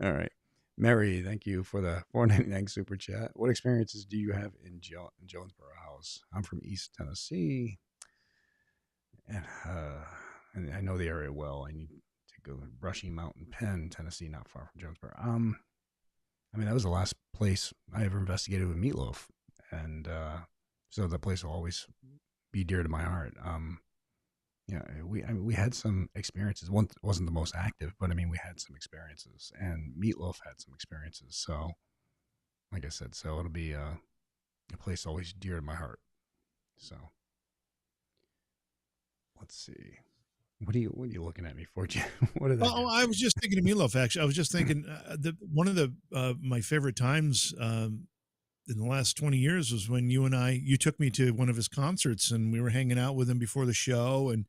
All right. Mary, thank you for the $4.99 super chat. What experiences do you have in Jonesboro House? I'm from East Tennessee. and I know the area well. I need to go to Brushy Mountain Pen, Tennessee, not far from Jonesboro. I mean, that was the last place I ever investigated with Meatloaf, and so the place will always be dear to my heart. Yeah, we had some experiences. One wasn't the most active, but I mean, we had some experiences, and Meatloaf had some experiences. So, like I said, so it'll be a place always dear to my heart. So, let's see. What are you looking at me for, Jim? What did I Oh, do? I was just thinking of meatloaf. Actually, I was just thinking the one of the my favorite times in the last 20 years was when you took me to one of his concerts and we were hanging out with him before the show and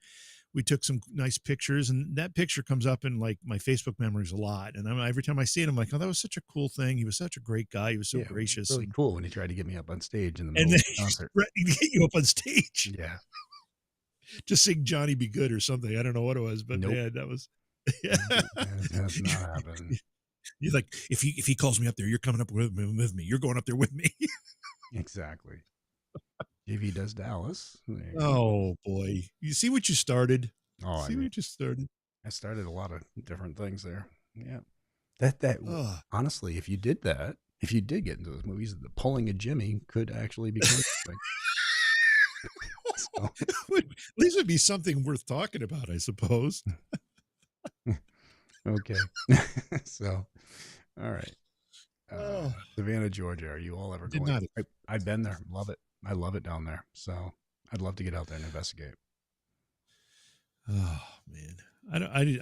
we took some nice pictures and that picture comes up in like my Facebook memories a lot. And every time I see it, I'm like, oh, that was such a cool thing. He was such a great guy. He was so Yeah, it was gracious really cool when he tried to get me up on stage in the and middle then of the he's concert. threatening to get you up on stage Yeah. to sing Johnny Be Good or something. I don't know what it was, but Nope. man, that was It has not happened. He's like, if he calls me up there, you're coming up with me. You're going up there with me. Exactly. If he does Dallas, there you go. Oh boy. You see what you started? Oh, I See mean, what you started? I started a lot of different things there. Yeah. That Oh, honestly, if you did that, if you did get into those movies, the pulling a Jimmy could actually become something. So, at least it'd be something worth talking about, I suppose. okay. So, all right. Oh, Savannah, Georgia. Are you all ever did going? not. I've been there. Love it. I love it down there. So I'd love to get out there and investigate. Oh man,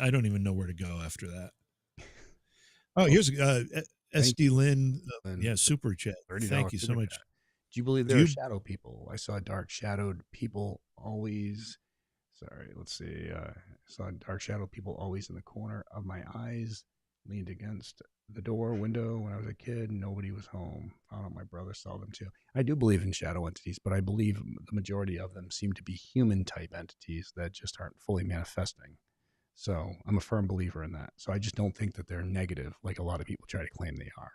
I don't even know where to go after that. Oh, here's Thank SD Lynn. you. And Yeah, super chat. $30 Thank you so super much. chat. Do you believe Do there are you? shadow people? I saw dark shadowed people always. Sorry, let's see. I saw dark shadow people always in the corner of my eyes, leaned against the door window when I was a kid. Nobody was home. Found out my brother saw them too. I do believe in shadow entities, but I believe the majority of them seem to be human type entities that just aren't fully manifesting. So I'm a firm believer in that. So I just don't think that they're negative like a lot of people try to claim they are.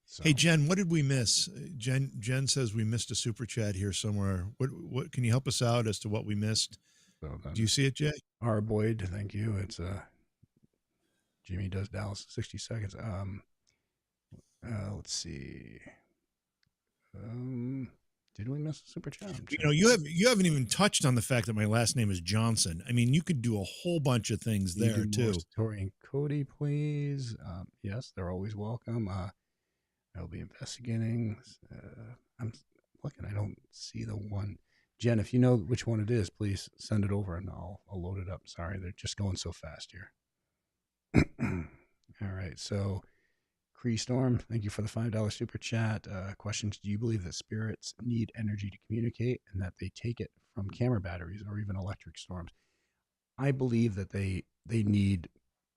So, Hey Jen, what did we miss? Jen says we missed a super chat here somewhere. What can you help us out as to what we missed? so Do you then, see it, Jay? R. Boyd, thank you. It's Jimmy does Dallas 60 seconds. Let's see. Um, did we miss a super chat? I'm You trying know, to you haven't even touched on the fact that my last name is Johnson. I mean, you could do a whole bunch of things Can you there do more too. Satori and Cody, please? Yes, they're always welcome. I'll be investigating. I'm looking. I don't see the one. Jen, if you know which one it is, please send it over and I'll load it up. Sorry, they're just going so fast here. All right. So, Cree Storm, thank you for the $5 super chat. Questions: do you believe that spirits need energy to communicate and that they take it from camera batteries or even electric storms? I believe that they need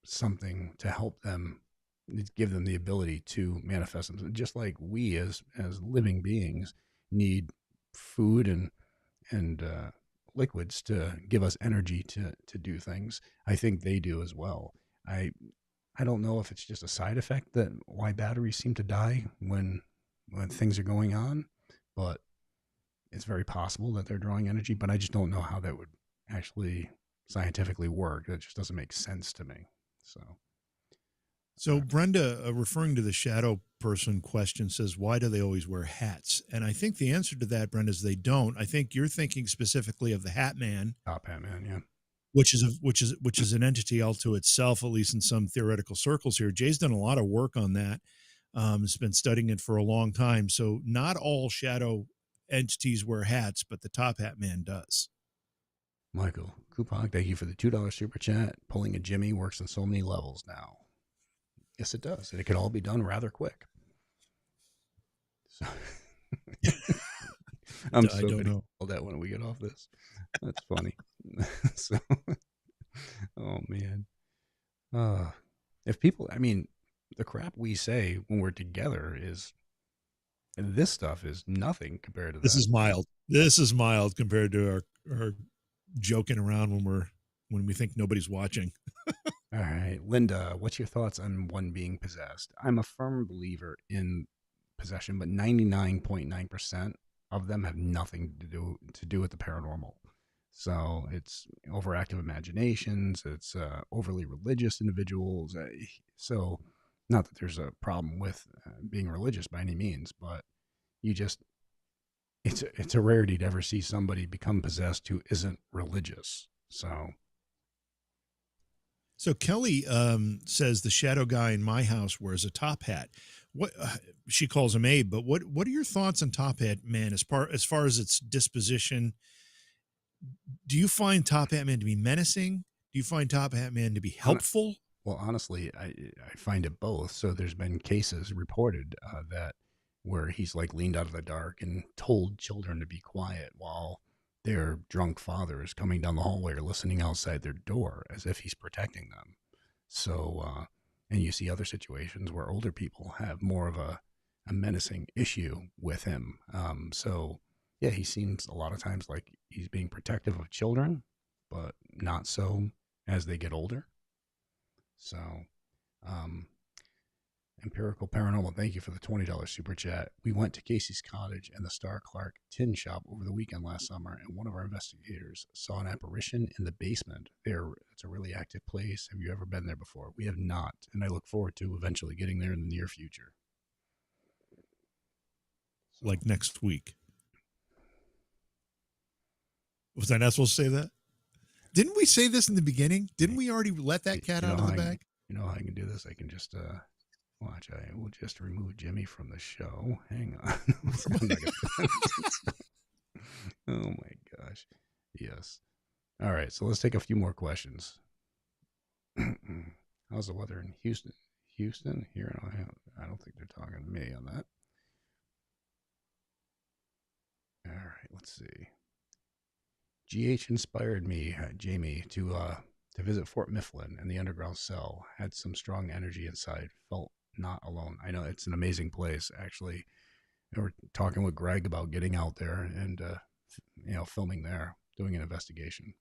something to help them, give them the ability to manifest themselves, just like we as living beings need food and liquids to give us energy to do things. I think they do as well. I don't know if it's just a side effect that why batteries seem to die when things are going on, but it's very possible that they're drawing energy. But I just don't know how that would actually scientifically work. That just doesn't make sense to me. So, So Brenda, referring to the shadow person question, says, "Why do they always wear hats?" And I think the answer to that, Brenda, is they don't. I think you're thinking specifically of the Hat Man, Top Hat Man, yeah. which is an entity all to itself, at least in some theoretical circles here. Jay's done a lot of work on that. Has been studying it for a long time. So not all shadow entities wear hats, but the Top Hat Man does. Michael Coupon, thank you for the $2 super chat. Pulling a Jimmy works on so many levels now. Yes, it does, and it can all be done rather quick. So I'm I so don't gonna know. call that when we get off this. That's funny. So, oh man, if people, I mean, the crap we say when we're together is, and this stuff is nothing compared to This that. is mild. This is mild compared to our joking around when we think nobody's watching. All right, Linda, what's your thoughts on one being possessed? I'm a firm believer in possession, but 99.9% of them have nothing to do with the paranormal. So it's overactive imaginations. It's overly religious individuals. So not that there's a problem with being religious by any means, but you just it's a rarity to ever see somebody become possessed who isn't religious. So So Kelly says the shadow guy in my house wears a top hat. What she calls him Abe, but what are your thoughts on Top Hat Man as far as its disposition? Do you find Top Hat Man to be menacing? Do you find Top Hat Man to be on, helpful? well, honestly, I find it both. So there's been cases reported that where he's like leaned out of the dark and told children to be quiet while their drunk father is coming down the hallway or listening outside their door as if he's protecting them. So, and you see other situations where older people have more of a menacing issue with him. So, yeah, he seems a lot of times like he's being protective of children, but not so as they get older. So, um, Empirical Paranormal, thank you for the $20 super chat. We went to Casey's Cottage and the Star Clark Tin Shop over the weekend last summer, and one of our investigators saw an apparition in the basement. It's a really active place. Have you ever been there before? We have not, and I look forward to eventually getting there in the near future. So, Like next week? Was I not supposed to say that? Didn't we say this in the beginning? Didn't we already let that cat out of the bag? You know how I can do this? I can just watch. I will just remove Jimmy from the show. Hang on. I'm not gonna Oh my gosh. Yes. All right. So let's take a few more questions. How's the weather in Houston? Houston? Here in Ohio? I don't think they're talking to me on that. All right. Let's see. GH inspired me, Jamie, to visit Fort Mifflin and the underground cell. Had some strong energy inside. Felt not alone. I know it's an amazing place. Actually, we were talking with Greg about getting out there and filming there, doing an investigation.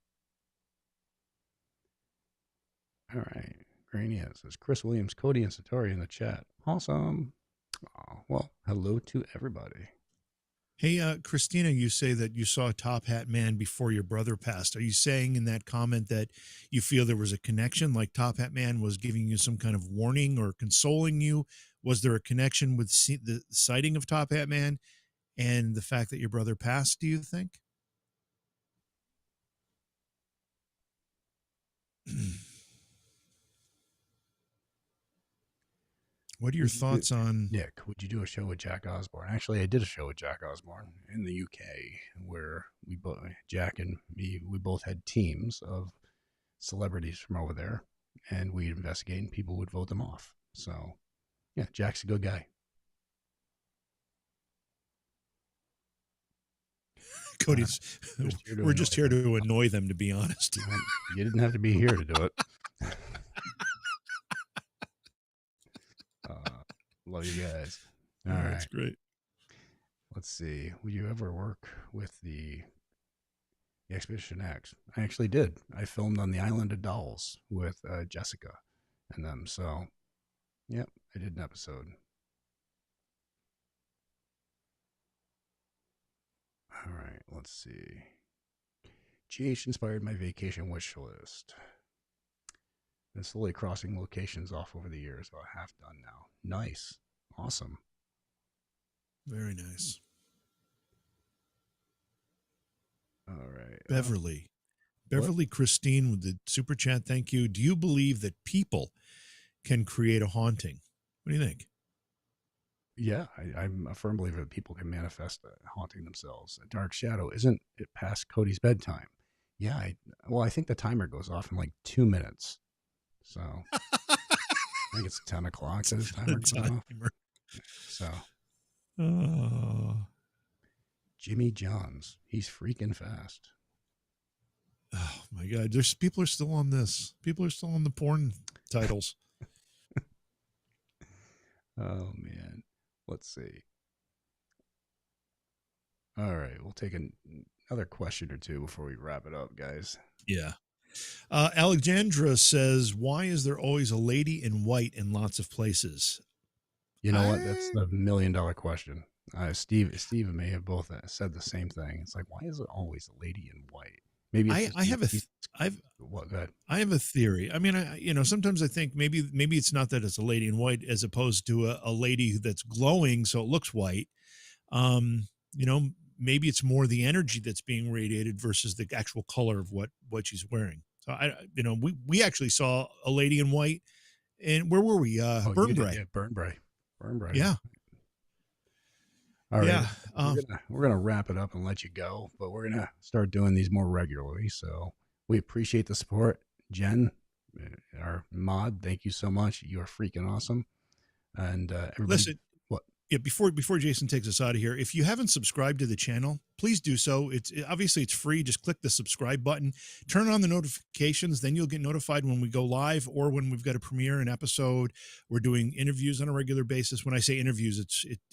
All right. Grania says Chris Williams, Cody, and Satori in the chat. Awesome. Oh, well, hello to everybody. Hey, Christina, you say that you saw Top Hat Man before your brother passed. Are you saying in that comment that you feel there was a connection, like Top Hat Man was giving you some kind of warning or consoling you? Was there a connection with the sighting of Top Hat Man and the fact that your brother passed, do you think? What are your thoughts on? Nick, would you do a show with Jack Osborne? Actually, I did a show with Jack Osborne in the UK where Jack and me, we both had teams of celebrities from over there, and we'd investigate, and people would vote them off. So, yeah, Jack's a good guy. Cody's, we're just here to annoy them, to be honest. You didn't have to be here to do it. Love you guys. All right. That's great. Let's see. Would you ever work with the Expedition X? I actually did. I filmed on the Island of Dolls with Jessica and them. So, yep, I did an episode. All right, let's see. GH inspired my vacation wish list. Been slowly crossing locations off over the years, about half done now. Nice. Awesome. Very nice. All right. Beverly Christine with the super chat. Thank you. Do you believe that people can create a haunting? What do you think? Yeah, I'm a firm believer that people can manifest haunting themselves. A dark shadow, isn't it past Cody's bedtime? Yeah, I think the timer goes off in like 2 minutes. So I think it's 10 o'clock that his timer goes off. So Jimmy Johns, he's freaking fast. Oh my God. People are still on this. People are still on the porn titles. Oh man. Let's see. All right, we'll take another question or two before we wrap it up, guys. Yeah. Alexandra says, why is there always a lady in white in lots of places? You know what? That's the $1 million question. Steve and may have both said the same thing. It's like, why is it always a lady in white? Maybe it's I just I have a he's I've what? Go ahead. I have a theory. I mean, sometimes I think maybe it's not that it's a lady in white as opposed to a lady that's glowing, so it looks white. Um, you know, maybe it's more the energy that's being radiated versus the actual color of what she's wearing. So we actually saw a lady in white, and where were we? Oh, you did, Burnbrae. yeah, Burnbrae. Yeah, All right, yeah. we're gonna wrap it up and let you go, but we're gonna start doing these more regularly. So we appreciate the support, Jen, our mod. Thank you so much. You are freaking awesome, and everybody. Listen, What? yeah, before Jason takes us out of here, if you haven't subscribed to the channel, please do so. Obviously it's free. Just click the subscribe button, turn on the notifications, then you'll get notified when we go live or when we've got a premiere an episode. We're doing interviews on a regular basis. When I say interviews,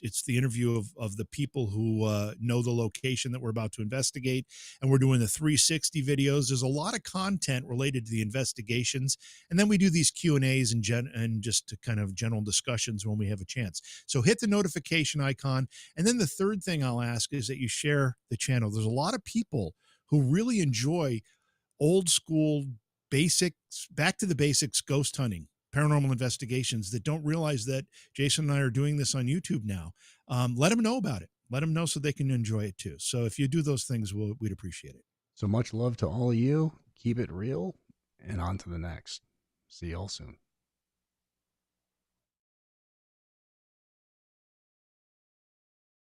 it's the interview of the people who know the location that we're about to investigate, and we're doing the 360 videos. There's a lot of content related to the investigations, and then we do these Q&As and just kind of general discussions when we have a chance. So hit the notification icon. And then the third thing I'll ask is that you share the channel. There's a lot of people who really enjoy old school basics, back to the basics, ghost hunting, paranormal investigations that don't realize that Jason and I are doing this on YouTube now. Let them know about it. Let them know so they can enjoy it too. So if you do those things, we'd appreciate it. So much love to all of you. Keep it real, and on to the next. See y'all soon.